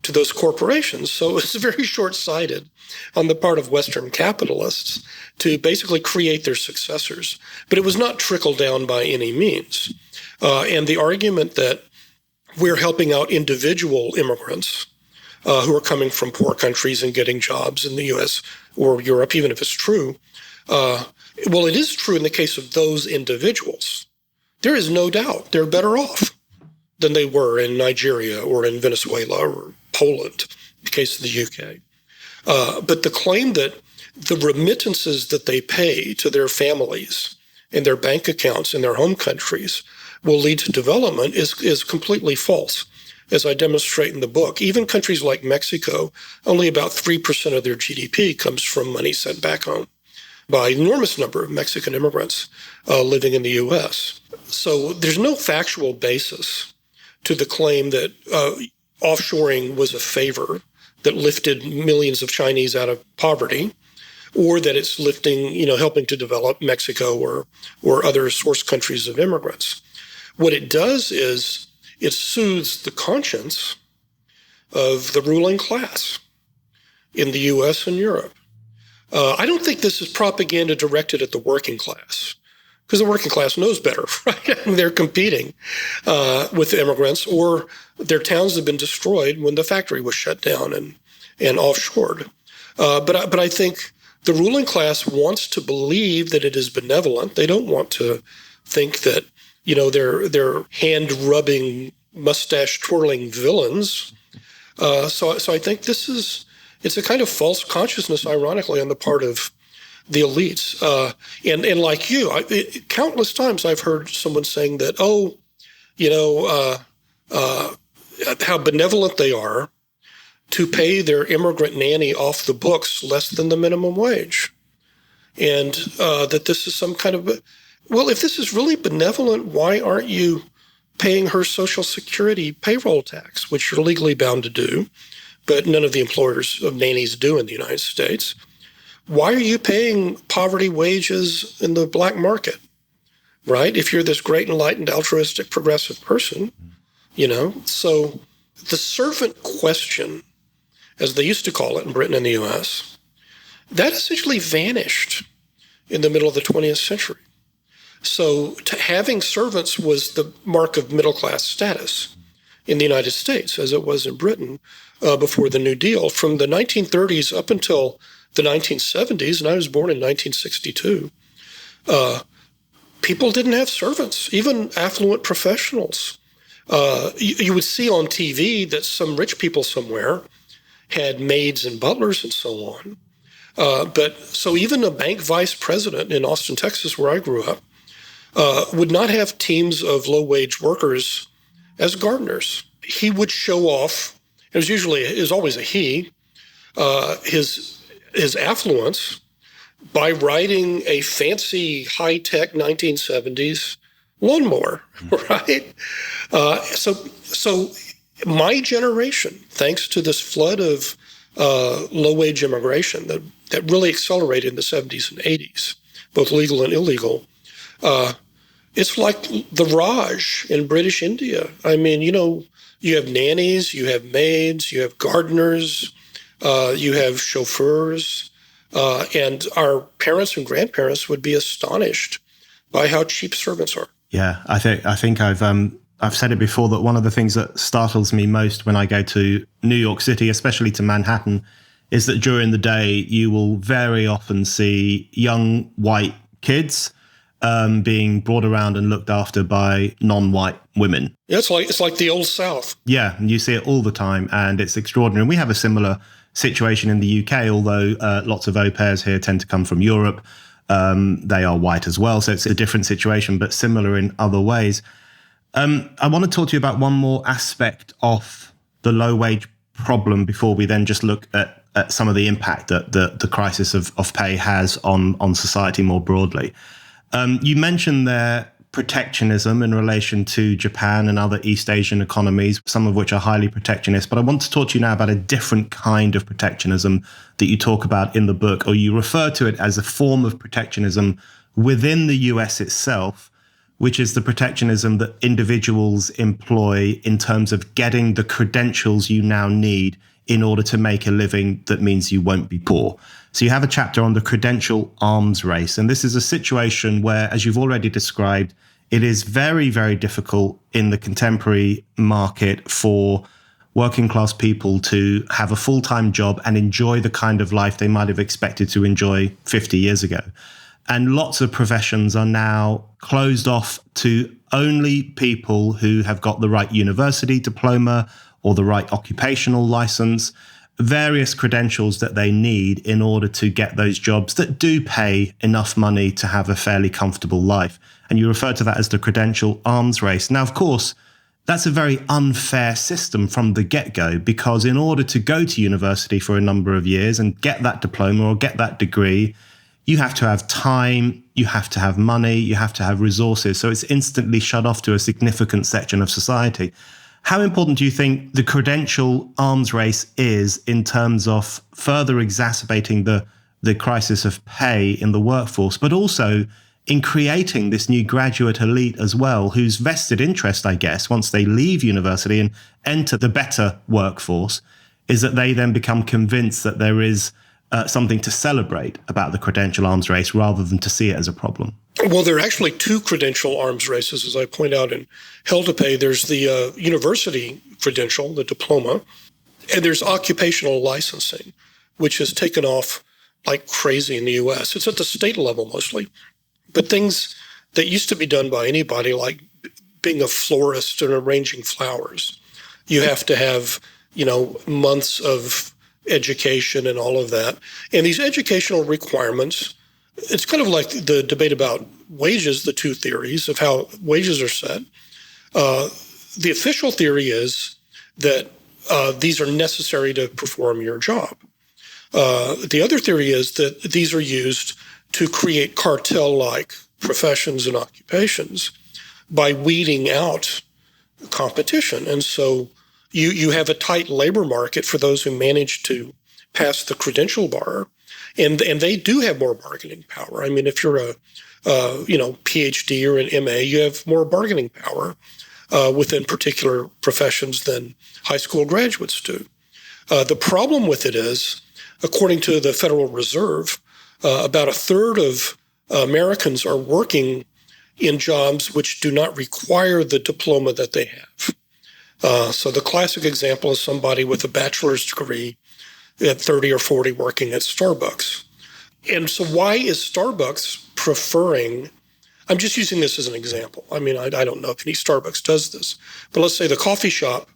Speaker 2: to those corporations. So it's very short-sighted on the part of Western capitalists to basically create their successors. But it was not trickled down by any means. And the argument that we're helping out individual immigrants who are coming from poor countries and getting jobs in the U.S. or Europe, even if it's true, well, it is true in the case of those individuals. There is no doubt they're better off than they were in Nigeria or in Venezuela or Poland, in the case of the UK. But the claim that the remittances that they pay to their families and their bank accounts in their home countries will lead to development is completely false. As I demonstrate in the book, even countries like Mexico, only about 3% of their GDP comes from money sent back home by an enormous number of Mexican immigrants living in the U.S. So there's no factual basis to the claim that offshoring was a favor that lifted millions of Chinese out of poverty, or that it's lifting, helping to develop Mexico or other source countries of immigrants. What it does is it soothes the conscience of the ruling class in the U.S. and Europe. I don't think this is propaganda directed at the working class, because the working class knows better, right? They're competing with immigrants, or their towns have been destroyed when the factory was shut down and offshored. But I think the ruling class wants to believe that it is benevolent. They don't want to think that, they're hand-rubbing, mustache-twirling villains. So I think it's a kind of false consciousness, ironically, on the part of the elites. And like you, countless times I've heard someone saying that, how benevolent they are to pay their immigrant nanny off the books less than the minimum wage. And that this is some kind of, well, if this is really benevolent, why aren't you paying her Social Security payroll tax, which you're legally bound to do, but none of the employers of nannies do in the United States? Why are you paying poverty wages in the black market, right? If you're this great, enlightened, altruistic, progressive person, So the servant question, as they used to call it in Britain and the U.S., that essentially vanished in the middle of the 20th century. So having servants was the mark of middle-class status in the United States, as it was in Britain before the New Deal. From the 1930s up until the 1970s, and I was born in 1962, people didn't have servants, even affluent professionals. You would see on TV that some rich people somewhere had maids and butlers and so on. But so even a bank vice president in Austin, Texas, where I grew up, would not have teams of low-wage workers as gardeners. He would show off. It was always a he, his affluence by riding a fancy high-tech 1970s lawnmower, right? So my generation, thanks to this flood of low-wage immigration that really accelerated in the 70s and 80s, both legal and illegal, it's like the Raj in British India. I mean, you have nannies, you have maids, you have gardeners, you have chauffeurs, and our parents and grandparents would be astonished by how cheap servants are.
Speaker 1: Yeah, I think I've said it before that one of the things that startles me most when I go to New York City, especially to Manhattan, is that during the day you will very often see young white kids being brought around and looked after by non-white women.
Speaker 2: Yeah, it's like the old South.
Speaker 1: Yeah, and you see it all the time, and it's extraordinary. And we have a similar situation in the UK, although lots of au pairs here tend to come from Europe. They are white as well, so it's a different situation, but similar in other ways. I want to talk to you about one more aspect of the low-wage problem before we then just look at some of the impact that the crisis of pay has on society more broadly. You mentioned there protectionism in relation to Japan and other East Asian economies, some of which are highly protectionist. But I want to talk to you now about a different kind of protectionism that you talk about in the book, or you refer to it as a form of protectionism within the US itself, which is the protectionism that individuals employ in terms of getting the credentials you now need in order to make a living that means you won't be poor. So you have a chapter on the credential arms race. And this is a situation where, as you've already described, it is very, very difficult in the contemporary market for working class people to have a full-time job and enjoy the kind of life they might have expected to enjoy 50 years ago. And lots of professions are now closed off to only people who have got the right university diploma or the right occupational license, various credentials that they need in order to get those jobs that do pay enough money to have a fairly comfortable life. And you refer to that as the credential arms race. Now, of course, that's a very unfair system from the get-go, because in order to go to university for a number of years and get that diploma or get that degree, you have to have time, you have to have money, you have to have resources. So it's instantly shut off to a significant section of society. How important do you think the credential arms race is in terms of further exacerbating the crisis of pay in the workforce, but also in creating this new graduate elite as well, whose vested interest, I guess, once they leave university and enter the better workforce, is that they then become convinced that there is something to celebrate about the credential arms race rather than to see it as a problem?
Speaker 2: Well, there are actually two credential arms races, as I point out in Hell to Pay. There's the university credential, the diploma, and there's occupational licensing, which has taken off like crazy in the U.S. It's at the state level mostly. But things that used to be done by anybody, like being a florist and arranging flowers, you have to have, months of education and all of that. And these educational requirements, it's kind of like the debate about wages, the two theories of how wages are set. The official theory is that these are necessary to perform your job. The other theory is that these are used to create cartel-like professions and occupations by weeding out competition. And so you have a tight labor market for those who manage to pass the credential bar, and they do have more bargaining power. I mean, if you're a PhD or an MA, you have more bargaining power within particular professions than high school graduates do. The problem with it is, according to the Federal Reserve, about a third of Americans are working in jobs which do not require the diploma that they have. So the classic example is somebody with a bachelor's degree at 30 or 40 working at Starbucks. And so why is Starbucks preferring, I'm just using this as an example. I mean, I don't know if any Starbucks does this, but let's say the coffee shop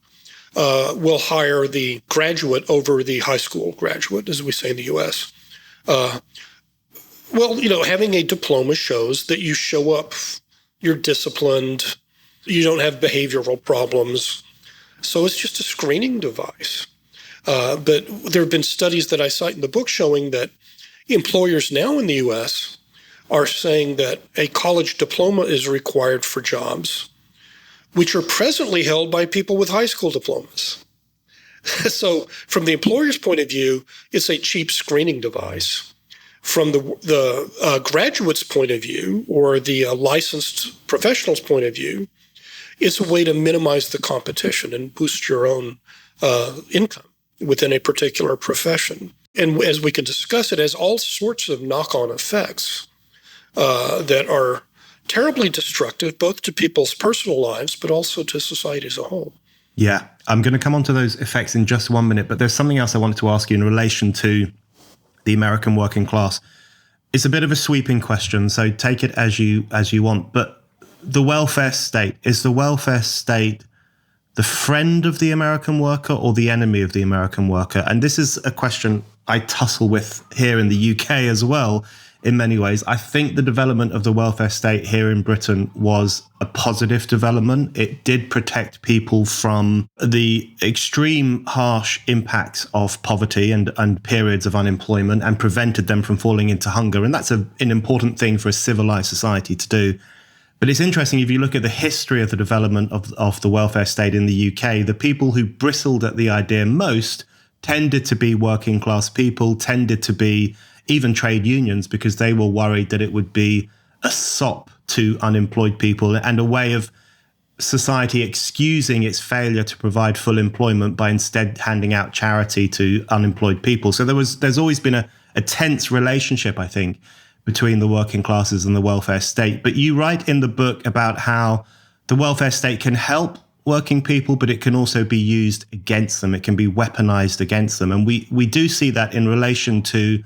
Speaker 2: will hire the graduate over the high school graduate, as we say in the U.S. Having a diploma shows that you show up, you're disciplined, you don't have behavioral problems. So it's just a screening device. But there have been studies that I cite in the book showing that employers now in the U.S. are saying that a college diploma is required for jobs, which are presently held by people with high school diplomas. So from the employer's point of view, it's a cheap screening device. From the graduate's point of view, or the licensed professional's point of view, it's a way to minimize the competition and boost your own income within a particular profession. And as we can discuss, it has all sorts of knock-on effects that are terribly destructive, both to people's personal lives, but also to society as a whole.
Speaker 1: Yeah, I'm going to come on to those effects in just 1 minute, but there's something else I wanted to ask you in relation to the American working class. It's a bit of a sweeping question, so take it as you want. But the welfare state, is the welfare state the friend of the American worker or the enemy of the American worker? And this is a question I tussle with here in the UK as well. In many ways, I think the development of the welfare state here in Britain was a positive development. It did protect people from the extreme harsh impacts of poverty and periods of unemployment, and prevented them from falling into hunger. And that's an important thing for a civilized society to do. But it's interesting, if you look at the history of the development of the welfare state in the UK, the people who bristled at the idea most tended to be working class people, tended to be even trade unions, because they were worried that it would be a sop to unemployed people and a way of society excusing its failure to provide full employment by instead handing out charity to unemployed people. So there's always been a tense relationship, I think, between the working classes and the welfare state. But you write in the book about how the welfare state can help working people, but it can also be used against them. It can be weaponized against them. And we do see that in relation to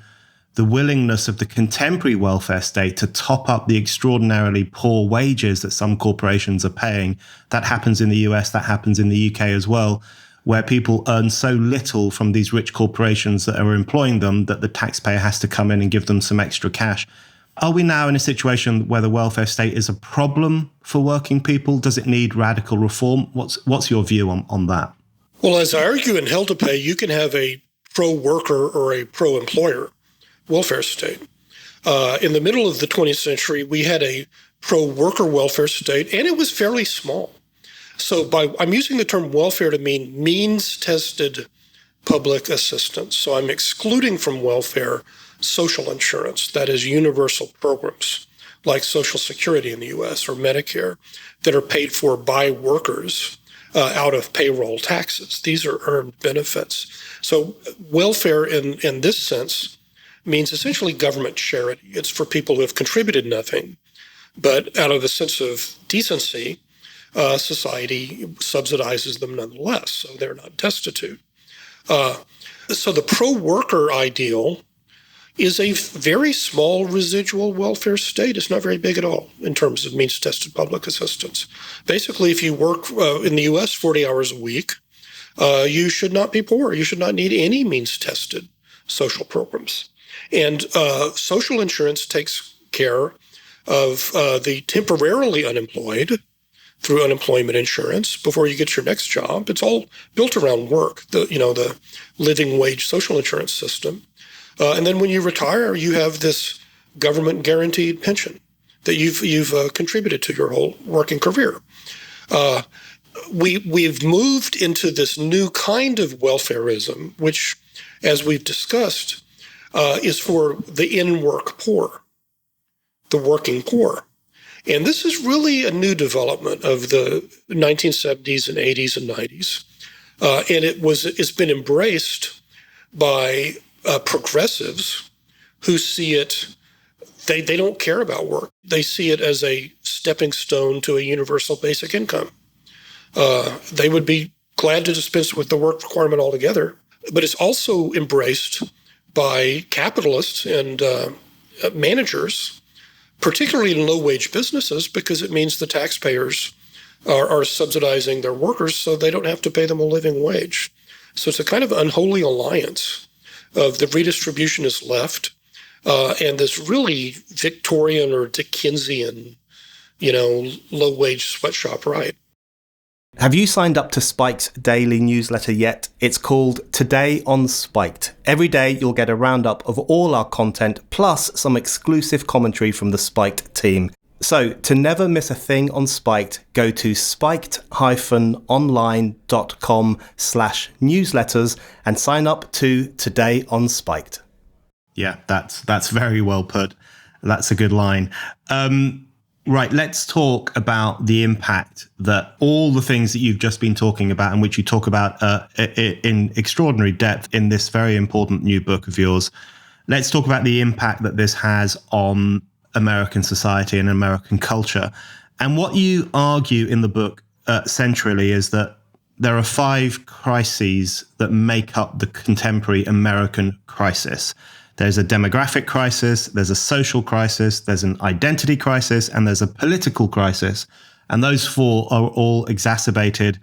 Speaker 1: the willingness of the contemporary welfare state to top up the extraordinarily poor wages that some corporations are paying. That happens in the US, that happens in the UK as well, where people earn so little from these rich corporations that are employing them that the taxpayer has to come in and give them some extra cash. Are we now in a situation where the welfare state is a problem for working people? Does it need radical reform? What's your view on that?
Speaker 2: Well, as I argue in Hell to Pay, you can have a pro-worker or a pro-employer welfare state. In the middle of the 20th century, we had a pro-worker welfare state, and it was fairly small. So I'm using the term welfare to mean means-tested public assistance. So I'm excluding from welfare social insurance, that is universal programs like Social Security in the U.S. or Medicare that are paid for by workers out of payroll taxes. These are earned benefits. So welfare in this sense means essentially government charity. It's for people who have contributed nothing, but out of a sense of decency, society subsidizes them nonetheless, so they're not destitute. So the pro-worker ideal is a very small residual welfare state. It's not very big at all in terms of means-tested public assistance. Basically, if you work in the U.S. 40 hours a week, you should not be poor. You should not need any means-tested social programs. And social insurance takes care of the temporarily unemployed through unemployment insurance before you get your next job. It's all built around work, the living wage social insurance system. And then when you retire, you have this government guaranteed pension that you've contributed to your whole working career. We've moved into this new kind of welfarism, which, as we've discussed, is for the in-work poor, the working poor. And this is really a new development of the 1970s and 80s and 90s. And it's been embraced by progressives who see it, they don't care about work. They see it as a stepping stone to a universal basic income. They would be glad to dispense with the work requirement altogether. But it's also embraced by capitalists and managers, particularly in low-wage businesses, because it means the taxpayers are subsidizing their workers so they don't have to pay them a living wage. So it's a kind of unholy alliance of the redistribution is left and this really Victorian or Dickensian, low-wage sweatshop right.
Speaker 1: Have you signed up to Spike's daily newsletter yet? It's called Today on Spiked. Every day you'll get a roundup of all our content, plus some exclusive commentary from the Spiked team. So, to never miss a thing on Spiked, go to spiked-online.com/newsletters and sign up to Today on Spiked. Yeah, that's very well put. That's a good line. Right, let's talk about the impact that all the things that you've just been talking about, and which you talk about in extraordinary depth in this very important new book of yours. Let's talk about the impact that this has on American society and American culture. And what you argue in the book centrally is that there are 5 crises that make up the contemporary American crisis. There's a demographic crisis, there's a social crisis, there's an identity crisis, and there's a political crisis. And those 4 are all exacerbated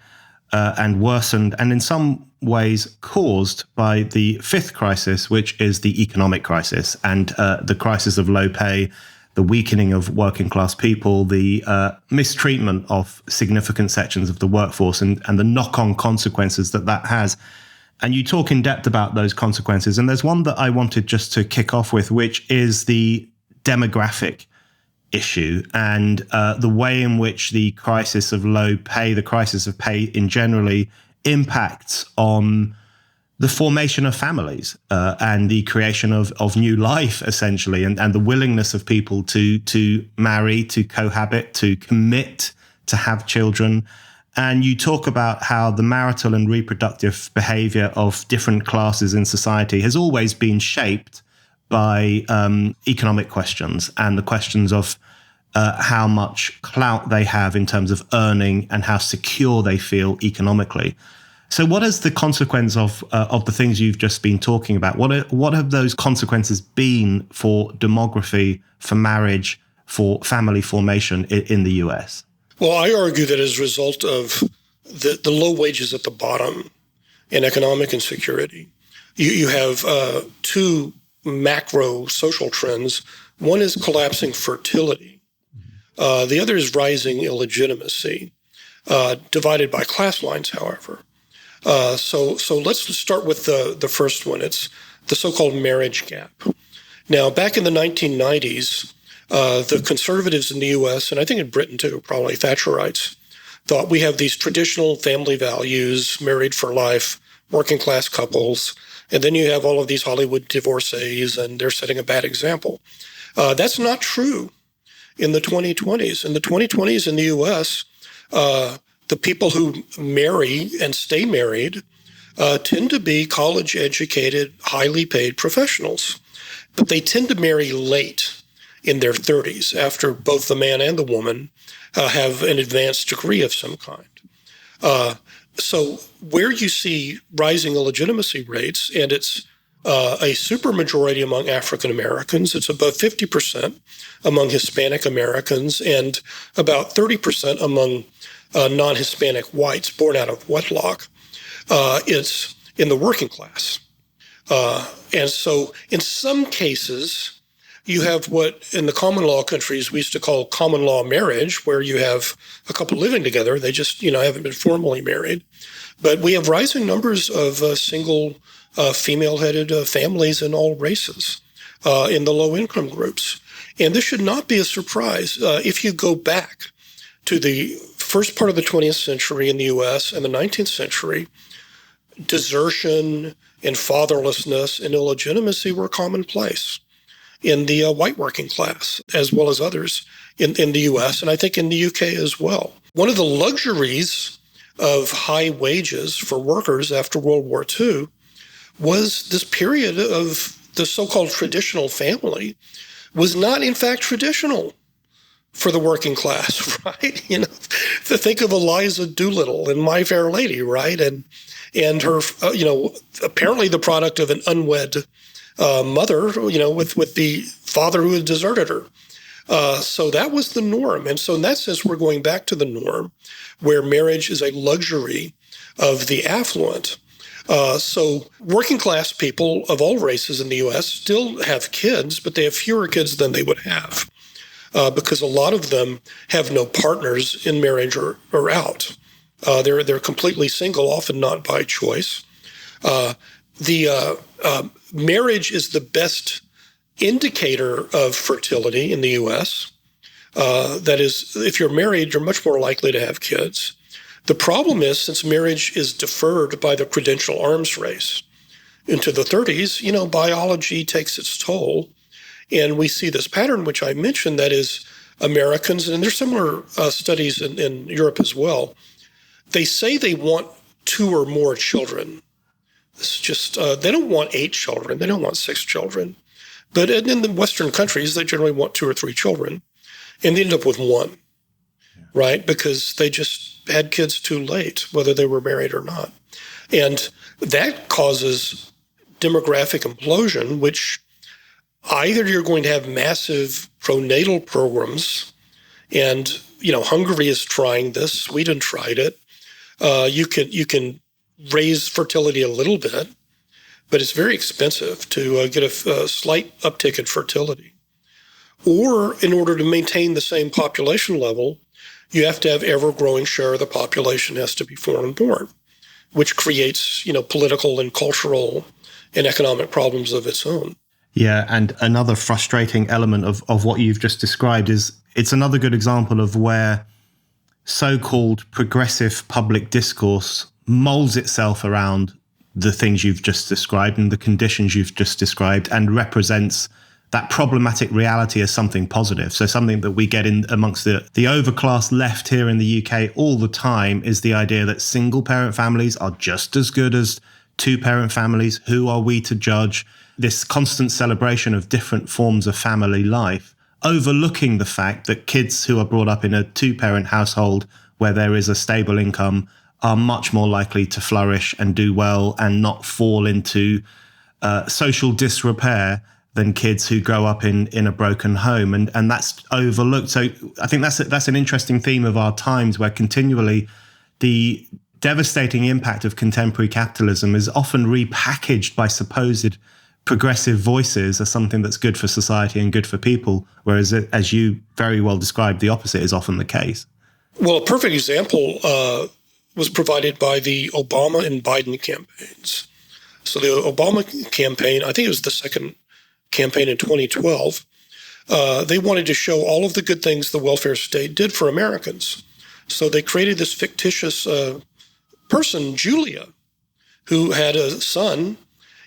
Speaker 1: and worsened, and in some ways caused by the 5th crisis, which is the economic crisis and the crisis of low pay, the weakening of working class people, the mistreatment of significant sections of the workforce, and the knock-on consequences that has. And you talk in depth about those consequences. And there's one that I wanted just to kick off with, which is the demographic issue and the way in which the crisis of low pay, the crisis of pay in generally, impacts on the formation of families and the creation of new life, essentially, and the willingness of people to marry, to cohabit, to commit, to have children. And you talk about how the marital and reproductive behavior of different classes in society has always been shaped by economic questions and the questions of how much clout they have in terms of earning and how secure they feel economically. So what is the consequence of the things you've just been talking about? What have those consequences been for demography, for marriage, for family formation in the US?
Speaker 2: Well, I argue that as a result of the low wages at the bottom and economic insecurity, you have 2 macro social trends. One is collapsing fertility. The other is rising illegitimacy, divided by class lines, however. So let's start with the first one. It's the so-called marriage gap. Now, back in the 1990s, the conservatives in the U.S., and I think in Britain too, probably Thatcherites, thought we have these traditional family values, married for life, working class couples, and then you have all of these Hollywood divorcees, and they're setting a bad example. That's not true in the 2020s. In the 2020s in the U.S., the people who marry and stay married tend to be college-educated, highly paid professionals, but they tend to marry late in their 30s, after both the man and the woman have an advanced degree of some kind. So where you see rising illegitimacy rates, and it's a supermajority among African Americans, it's about 50% among Hispanic Americans, and about 30% among non-Hispanic whites born out of wedlock, it's in the working class. And so in some cases, you have what in the common law countries we used to call common law marriage, where you have a couple living together. They just, haven't been formally married. But we have rising numbers of single female-headed families in all races in the low-income groups. And this should not be a surprise. If you go back to the first part of the 20th century in the U.S. and the 19th century, desertion and fatherlessness and illegitimacy were commonplace in the white working class, as well as others in the U.S., and I think in the U.K. as well. One of the luxuries of high wages for workers after World War II was this period of the so-called traditional family was not, in fact, traditional for the working class, right? To think of Eliza Doolittle in My Fair Lady, right? And her, apparently the product of an unwed mother, with the father who had deserted her. So that was the norm. And so in that sense, we're going back to the norm where marriage is a luxury of the affluent. So working class people of all races in the U.S. still have kids, but they have fewer kids than they would have because a lot of them have no partners in marriage or out. They're completely single, often not by choice. Marriage is the best indicator of fertility in the U.S. That is, if you're married, you're much more likely to have kids. The problem is, since marriage is deferred by the credential arms race into the 30s, biology takes its toll. And we see this pattern, which I mentioned, that is Americans, and there's similar studies in Europe as well. They say they want 2 or more children. It's just, they don't want 8 children. They don't want 6 children. But in the Western countries, they generally want 2 or 3 children. And they end up with 1, right? Because they just had kids too late, whether they were married or not. And that causes demographic implosion, which either you're going to have massive pronatal programs, and Hungary is trying this, Sweden tried it. You can raise fertility a little bit, but it's very expensive to get a slight uptick in fertility. Or in order to maintain the same population level, you have to have ever-growing share of the population has to be foreign-born, which creates, political and cultural and economic problems of its own.
Speaker 1: Yeah, and another frustrating element of what you've just described is it's another good example of where so-called progressive public discourse molds itself around the things you've just described and the conditions you've just described and represents that problematic reality as something positive. So something that we get in amongst the overclass left here in the UK all the time is the idea that single parent families are just as good as 2-parent families. Who are we to judge? This constant celebration of different forms of family life, overlooking the fact that kids who are brought up in a 2-parent household where there is a stable income are much more likely to flourish and do well and not fall into social disrepair than kids who grow up in a broken home. And that's overlooked. So I think that's an interesting theme of our times, where continually the devastating impact of contemporary capitalism is often repackaged by supposed progressive voices as something that's good for society and good for people, whereas, as you very well described, the opposite is often the case.
Speaker 2: Well, a perfect example was provided by the Obama and Biden campaigns. So the Obama campaign, I think it was the second campaign in 2012, they wanted to show all of the good things the welfare state did for Americans. So they created this fictitious person, Julia, who had a son,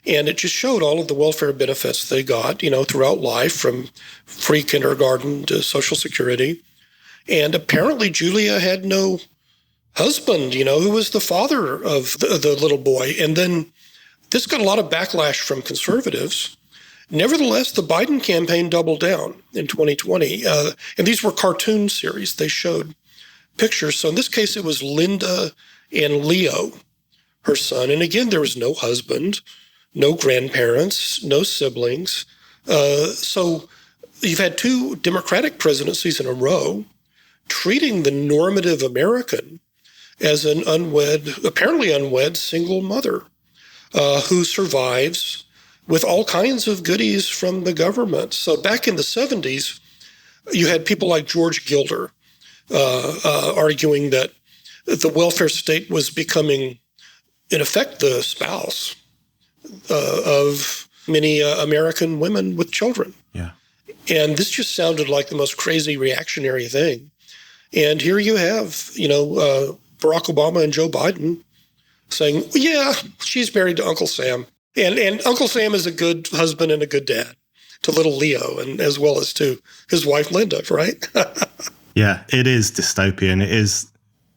Speaker 2: and it just showed all of the welfare benefits they got, throughout life, from free kindergarten to Social Security. And apparently Julia had no husband, who was the father of the little boy. And then this got a lot of backlash from conservatives. Nevertheless, the Biden campaign doubled down in 2020. And these were cartoon series. They showed pictures. So in this case, it was Linda and Leo, her son. And again, there was no husband, no grandparents, no siblings. So you've had 2 Democratic presidencies in a row treating the normative American as an apparently unwed single mother who survives with all kinds of goodies from the government. So back in the 70s, you had people like George Gilder arguing that the welfare state was becoming, in effect, the spouse of many American women with children.
Speaker 1: Yeah.
Speaker 2: And this just sounded like the most crazy reactionary thing. And here you have, Barack Obama and Joe Biden saying, yeah, she's married to Uncle Sam. And Uncle Sam is a good husband and a good dad to little Leo, and as well as to his wife, Linda, right?
Speaker 1: Yeah, it is dystopian. It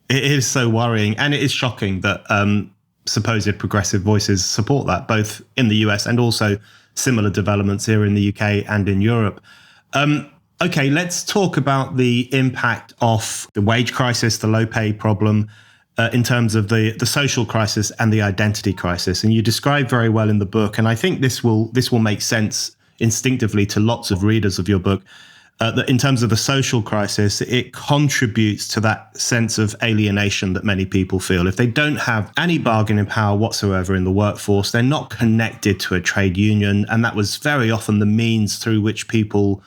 Speaker 1: is so worrying. And it is shocking that supposed progressive voices support that, both in the US and also similar developments here in the UK and in Europe. Okay, let's talk about the impact of the wage crisis, the low pay problem, in terms of the social crisis and the identity crisis. And you describe very well in the book, and I think this will make sense instinctively to lots of readers of your book, that in terms of the social crisis, it contributes to that sense of alienation that many people feel. If they don't have any bargaining power whatsoever in the workforce, they're not connected to a trade union. And that was very often the means through which people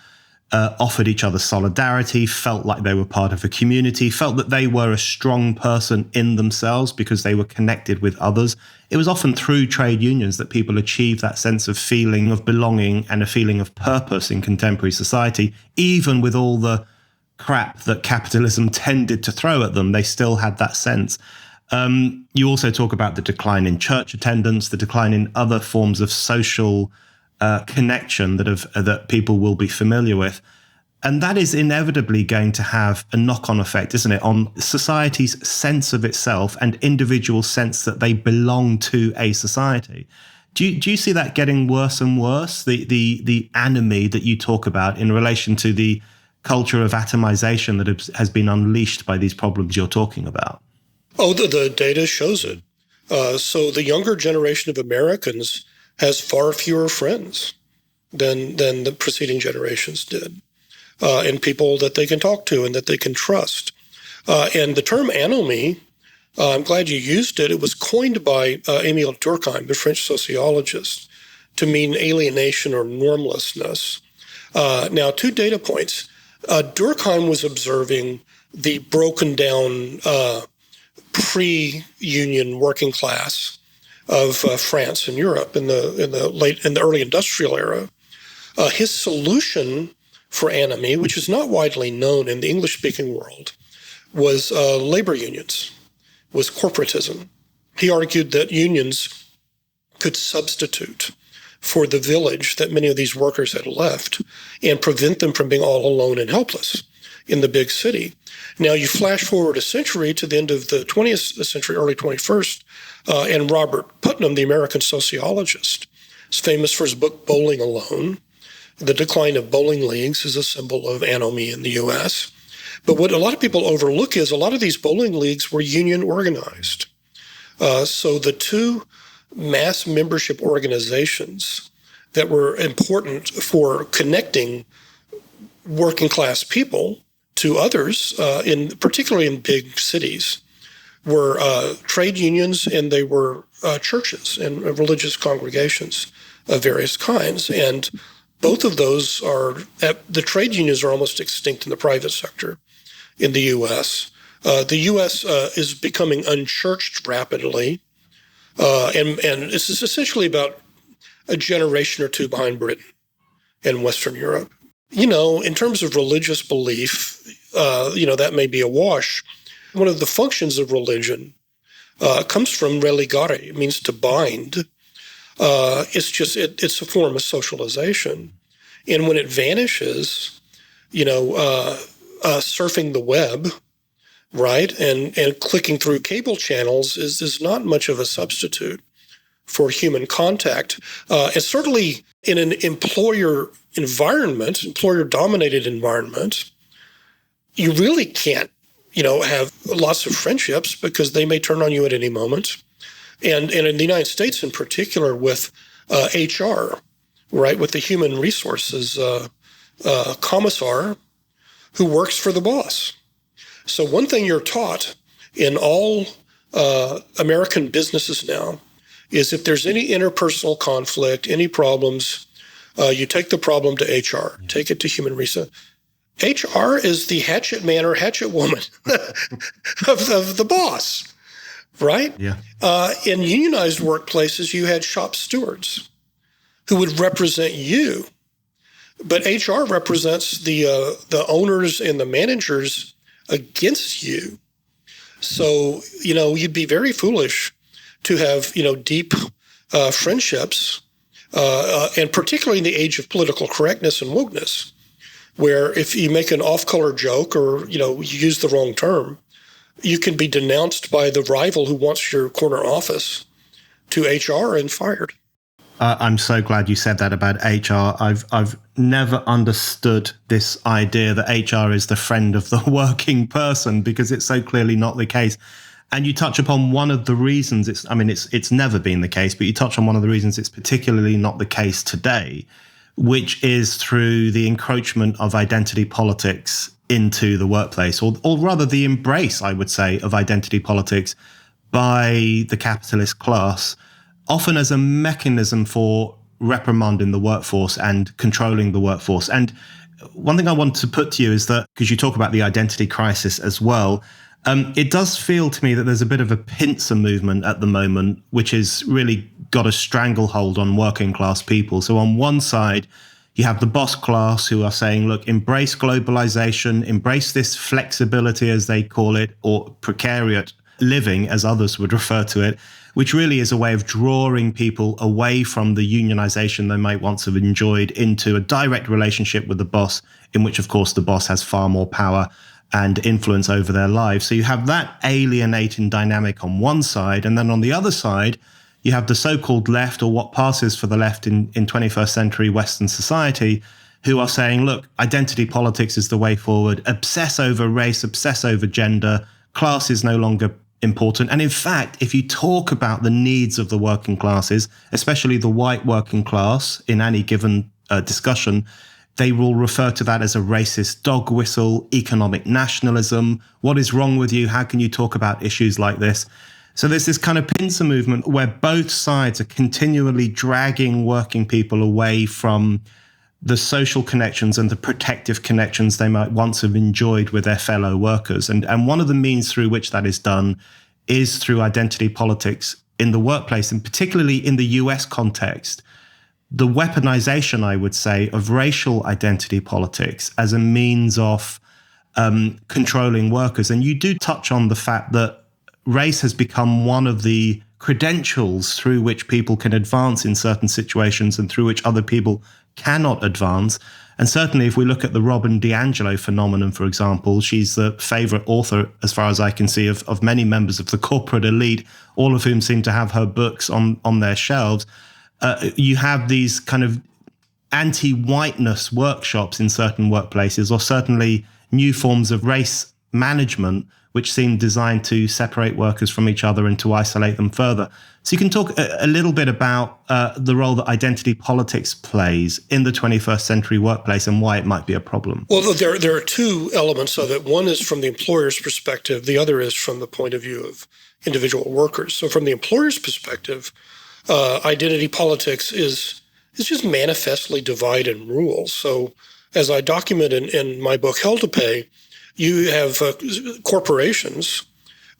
Speaker 1: offered each other solidarity, felt like they were part of a community, felt that they were a strong person in themselves because they were connected with others. It was often through trade unions that people achieved that sense of feeling of belonging and a feeling of purpose in contemporary society. Even with all the crap that capitalism tended to throw at them, they still had that sense. You also talk about the decline in church attendance, the decline in other forms of social connection that people will be familiar with. And that is inevitably going to have a knock-on effect, isn't it, on society's sense of itself and individual sense that they belong to a society. Do you see that getting worse and worse, the enemy that you talk about in relation to the culture of atomization that has been unleashed by these problems you're talking about?
Speaker 2: Oh, the data shows it. So the younger generation of Americans has far fewer friends than the preceding generations did, and people that they can talk to and that they can trust. And the term anomie, I'm glad you used it. It was coined by Émile Durkheim, the French sociologist, to mean alienation or normlessness. Now, 2 data points. Durkheim was observing the broken down pre-union working class of France and Europe in the early industrial era. His solution for anomie, which is not widely known in the English-speaking world, was labor unions, was corporatism. He argued that unions could substitute for the village that many of these workers had left and prevent them from being all alone and helpless in the big city. Now, you flash forward a century to the end of the 20th century, early 21st, and Robert Putnam, the American sociologist, is famous for his book, Bowling Alone. The decline of bowling leagues is a symbol of anomie in the U.S. But what a lot of people overlook is a lot of these bowling leagues were union organized. So the 2 mass membership organizations that were important for connecting working class people to others, particularly in big cities, were trade unions, and they were churches and religious congregations of various kinds. And both of those the trade unions are almost extinct in the private sector in the U.S. The U.S. is becoming unchurched rapidly, and this is essentially about a generation or 2 behind Britain and Western Europe. In terms of religious belief, that may be a wash. One of the functions of religion comes from religare. It means to bind. It's a form of socialization. And when it vanishes, surfing the web, right, and clicking through cable channels is not much of a substitute for human contact. And certainly in an employer-dominated environment, you really can't, have lots of friendships because they may turn on you at any moment. And in the United States in particular with HR, right, with the human resources commissar who works for the boss. So one thing you're taught in all American businesses now is if there's any interpersonal conflict, any problems, you take the problem to HR, take it to human resources. HR is the hatchet man or hatchet woman of the boss, right?
Speaker 1: Yeah.
Speaker 2: In unionized workplaces, you had shop stewards who would represent you, but HR represents the owners and the managers against you. So, you'd be very foolish to have, deep friendships, and particularly in the age of political correctness and wokeness, where if you make an off-color joke or, you use the wrong term, you can be denounced by the rival who wants your corner office to HR and fired.
Speaker 1: I'm so glad you said that about HR. I've never understood this idea that HR is the friend of the working person, because it's so clearly not the case. And you touch upon one of the reasons it's never been the case, but you touch on one of the reasons it's particularly not the case today, which is through the encroachment of identity politics into the workplace, or rather the embrace, I would say, of identity politics by the capitalist class, often as a mechanism for reprimanding the workforce and controlling the workforce. And one thing I want to put to you is that, because you talk about the identity crisis as well, it does feel to me that there's a bit of a pincer movement at the moment, which has really got a stranglehold on working class people. So on one side, you have the boss class who are saying, look, embrace globalization, embrace this flexibility, as they call it, or precariat living, as others would refer to it, which really is a way of drawing people away from the unionization they might once have enjoyed into a direct relationship with the boss, in which, of course, the boss has far more power and influence over their lives. So you have that alienating dynamic on one side. And then on the other side, you have the so-called left, or what passes for the left in 21st century Western society, who are saying, look, identity politics is the way forward. Obsess over race, obsess over gender. Class is no longer important. And in fact, if you talk about the needs of the working classes, especially the white working class, in any given discussion, they will refer to that as a racist dog whistle, economic nationalism. What is wrong with you? How can you talk about issues like this? So there's this kind of pincer movement where both sides are continually dragging working people away from the social connections and the protective connections they might once have enjoyed with their fellow workers. And one of the means through which that is done is through identity politics in the workplace, and particularly in the US context, the weaponization, I would say, of racial identity politics as a means of controlling workers. And you do touch on the fact that race has become one of the credentials through which people can advance in certain situations and through which other people cannot advance. And certainly if we look at the Robin DiAngelo phenomenon, for example, she's the favorite author, as far as I can see, of many members of the corporate elite, all of whom seem to have her books on their shelves. You have these kind of anti-whiteness workshops in certain workplaces, or certainly new forms of race management, which seem designed to separate workers from each other and to isolate them further. So you can talk a little bit about the role that identity politics plays in the 21st century workplace and why it might be a problem.
Speaker 2: Well, there are two elements of it. One is from the employer's perspective. The other is from the point of view of individual workers. So from the employer's perspective, identity politics is just manifestly divide and rule. So as I document in my book, Hell to Pay, you have corporations,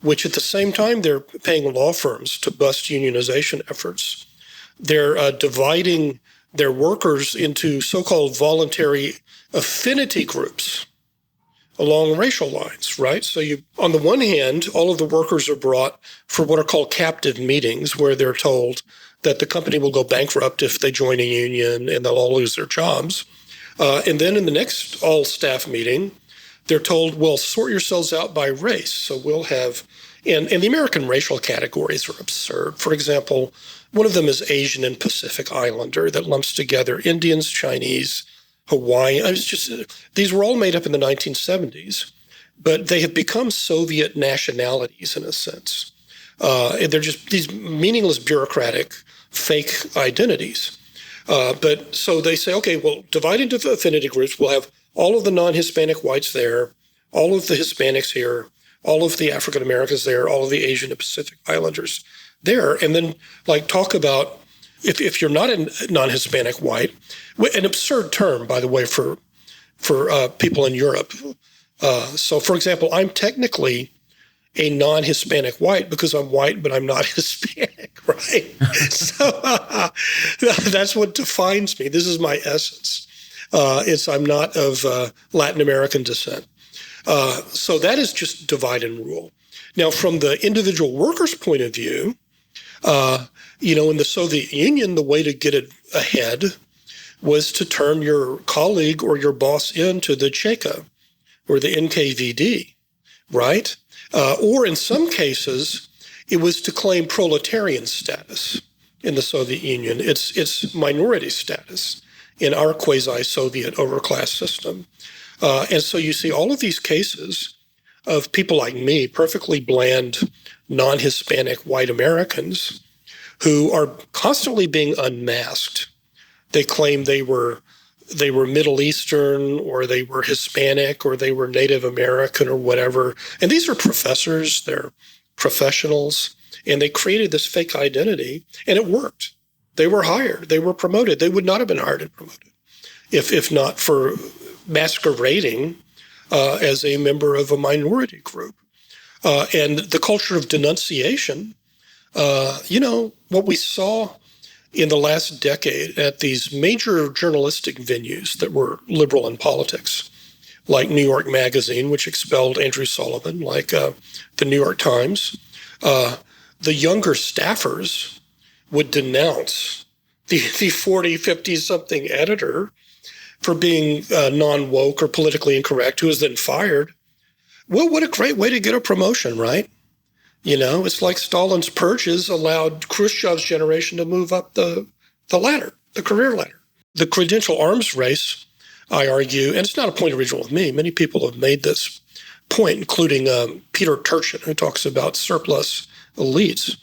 Speaker 2: which at the same time they're paying law firms to bust unionization efforts. They're dividing their workers into so-called voluntary affinity groups along racial lines, right? So on the one hand, all of the workers are brought for what are called captive meetings, where they're told that the company will go bankrupt if they join a union and they'll all lose their jobs. And then in the next all-staff meeting, they're told, well, sort yourselves out by race. So we'll have, and the American racial categories are absurd. For example, one of them is Asian and Pacific Islander, that lumps together Indians, Chinese, Hawaiian. These were all made up in the 1970s, but they have become Soviet nationalities in a sense. They're just these meaningless bureaucratic fake identities. But so they say, okay, well, divide into affinity groups. We'll have all of the non-Hispanic whites there, all of the Hispanics here, all of the African Americans there, all of the Asian and Pacific Islanders there. And then talk about if you're not a non-Hispanic white, an absurd term, by the way, for people in Europe. So for example, I'm technically a non-Hispanic white because I'm white, but I'm not Hispanic, right? So that's what defines me. This is my essence. I'm not of Latin American descent. So that is just divide and rule. Now, from the individual worker's point of view, in the Soviet Union, the way to get it ahead was to turn your colleague or your boss into the Cheka or the NKVD, right? Or in some cases, it was to claim proletarian status in the Soviet Union. It's minority status in our quasi-Soviet overclass system. And so you see all of these cases of people like me, perfectly bland, non-Hispanic white Americans, who are constantly being unmasked. They claim they were Middle Eastern, or they were Hispanic, or they were Native American, or whatever. And these are professors, they're professionals, and they created this fake identity, and it worked. They were hired, they were promoted. They would not have been hired and promoted if not for masquerading as a member of a minority group. And the culture of denunciation, what we saw in the last decade at these major journalistic venues that were liberal in politics, like New York Magazine, which expelled Andrew Sullivan, like the New York Times, the younger staffers would denounce the 40, 50-something editor for being non-woke or politically incorrect, who was then fired. Well, what a great way to get a promotion, right? It's like Stalin's purges allowed Khrushchev's generation to move up the ladder, the career ladder. The credential arms race, I argue, and it's not a point original with me. Many people have made this point, including Peter Turchin, who talks about surplus elites.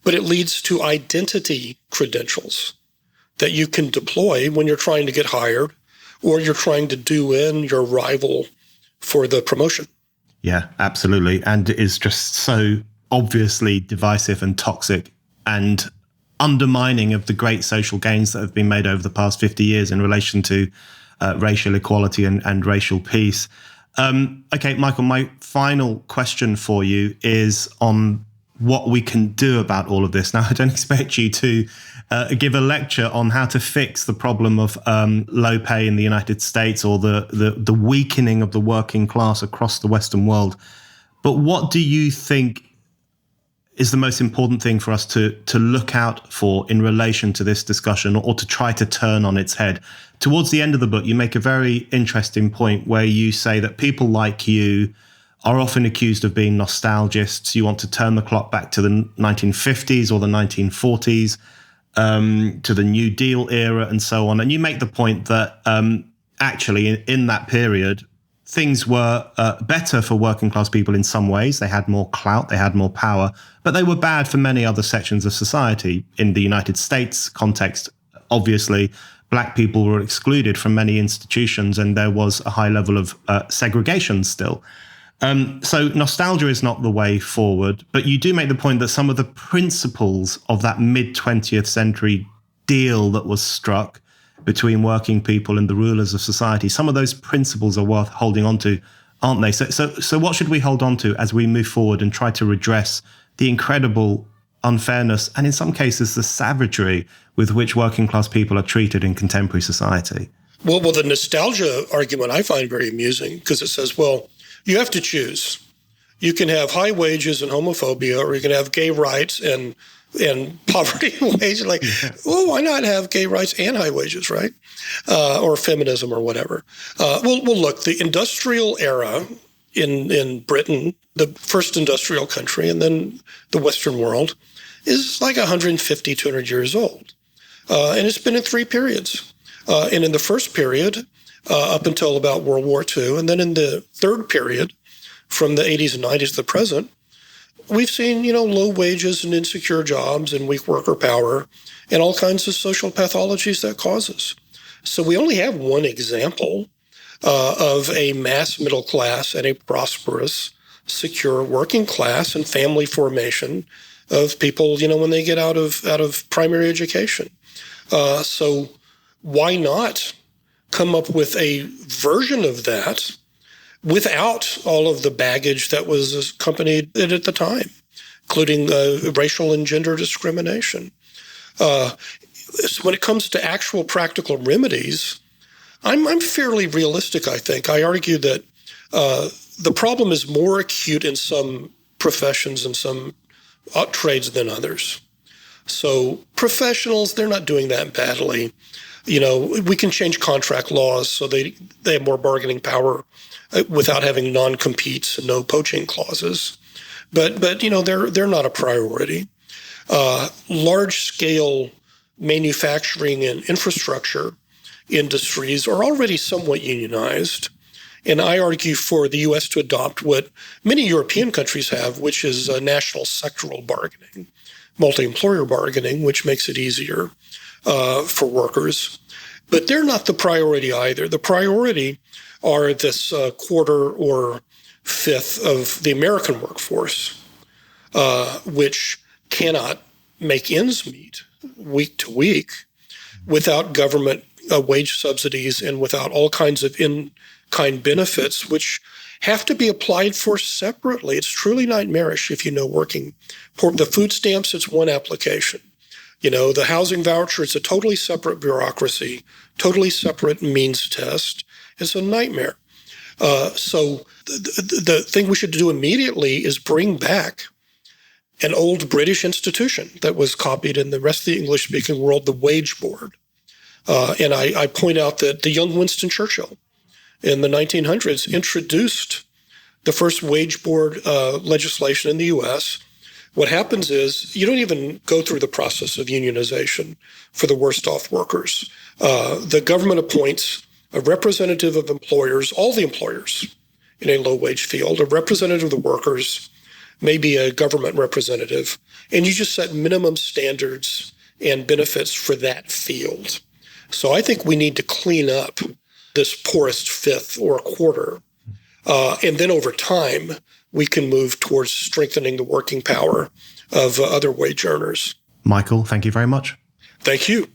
Speaker 2: But it leads to identity credentials that you can deploy when you're trying to get hired or you're trying to do in your rival for the promotion.
Speaker 1: Yeah, absolutely. And it is just so obviously divisive and toxic and undermining of the great social gains that have been made over the past 50 years in relation to racial equality and racial peace. Okay, Michael, my final question for you is on what we can do about all of this. Now, I don't expect you to give a lecture on how to fix the problem of low pay in the United States or the weakening of the working class across the Western world. But what do you think is the most important thing for us to look out for in relation to this discussion, or to try to turn on its head? Towards the end of the book, you make a very interesting point where you say that people like you are often accused of being nostalgists. You want to turn the clock back to the 1950s or the 1940s, to the New Deal era and so on. And you make the point that actually in that period, things were better for working class people in some ways. They had more clout, they had more power, but they were bad for many other sections of society. In the United States context, obviously, Black people were excluded from many institutions and there was a high level of segregation still. So nostalgia is not the way forward, but you do make the point that some of the principles of that mid-20th century deal that was struck between working people and the rulers of society, some of those principles are worth holding on to, aren't they? So what should we hold on to as we move forward and try to redress the incredible unfairness and in some cases the savagery with which working class people are treated in contemporary society?
Speaker 2: Well, the nostalgia argument I find very amusing because it says, well, you have to choose. You can have high wages and homophobia, or you can have gay rights and poverty and wage. Like, well, why not have gay rights and high wages, right? Or feminism or whatever. Well, look, the industrial era in Britain, the first industrial country, and then the Western world, is like 150, 200 years old. And it's been in three periods. And in the first period, up until about World War II, and then in the third period, from the 80s and 90s to the present, we've seen, low wages and insecure jobs and weak worker power and all kinds of social pathologies that causes. So we only have one example of a mass middle class and a prosperous, secure working class and family formation of people, when they get out of primary education. So why not come up with a version of that without all of the baggage that was accompanied it at the time, including racial and gender discrimination? So when it comes to actual practical remedies, I'm fairly realistic, I think. I argue that the problem is more acute in some professions and some trades than others. So professionals, they're not doing that badly. We can change contract laws so they have more bargaining power without having non-competes and no poaching clauses. But they're not a priority. Large-scale manufacturing and infrastructure industries are already somewhat unionized. And I argue for the U.S. to adopt what many European countries have, which is national sectoral bargaining, multi-employer bargaining, which makes it easier for workers. But they're not the priority either. The priority are this quarter or fifth of the American workforce, which cannot make ends meet week to week without government wage subsidies and without all kinds of in-kind benefits, which have to be applied for separately. It's truly nightmarish if you know working. For the food stamps, it's one application. The housing voucher, it's a totally separate bureaucracy, totally separate means test. It's a nightmare. So the thing we should do immediately is bring back an old British institution that was copied in the rest of the English-speaking world, the Wage Board. And I point out that the young Winston Churchill in the 1900s introduced the first wage board legislation in the U.S. What happens is you don't even go through the process of unionization for the worst off workers. The government appoints a representative of employers, all the employers in a low-wage field, a representative of the workers, maybe a government representative, and you just set minimum standards and benefits for that field. So I think we need to clean up this poorest fifth or quarter, and then over time, we can move towards strengthening the working power of other wage earners.
Speaker 1: Michael, thank you very much.
Speaker 2: Thank you.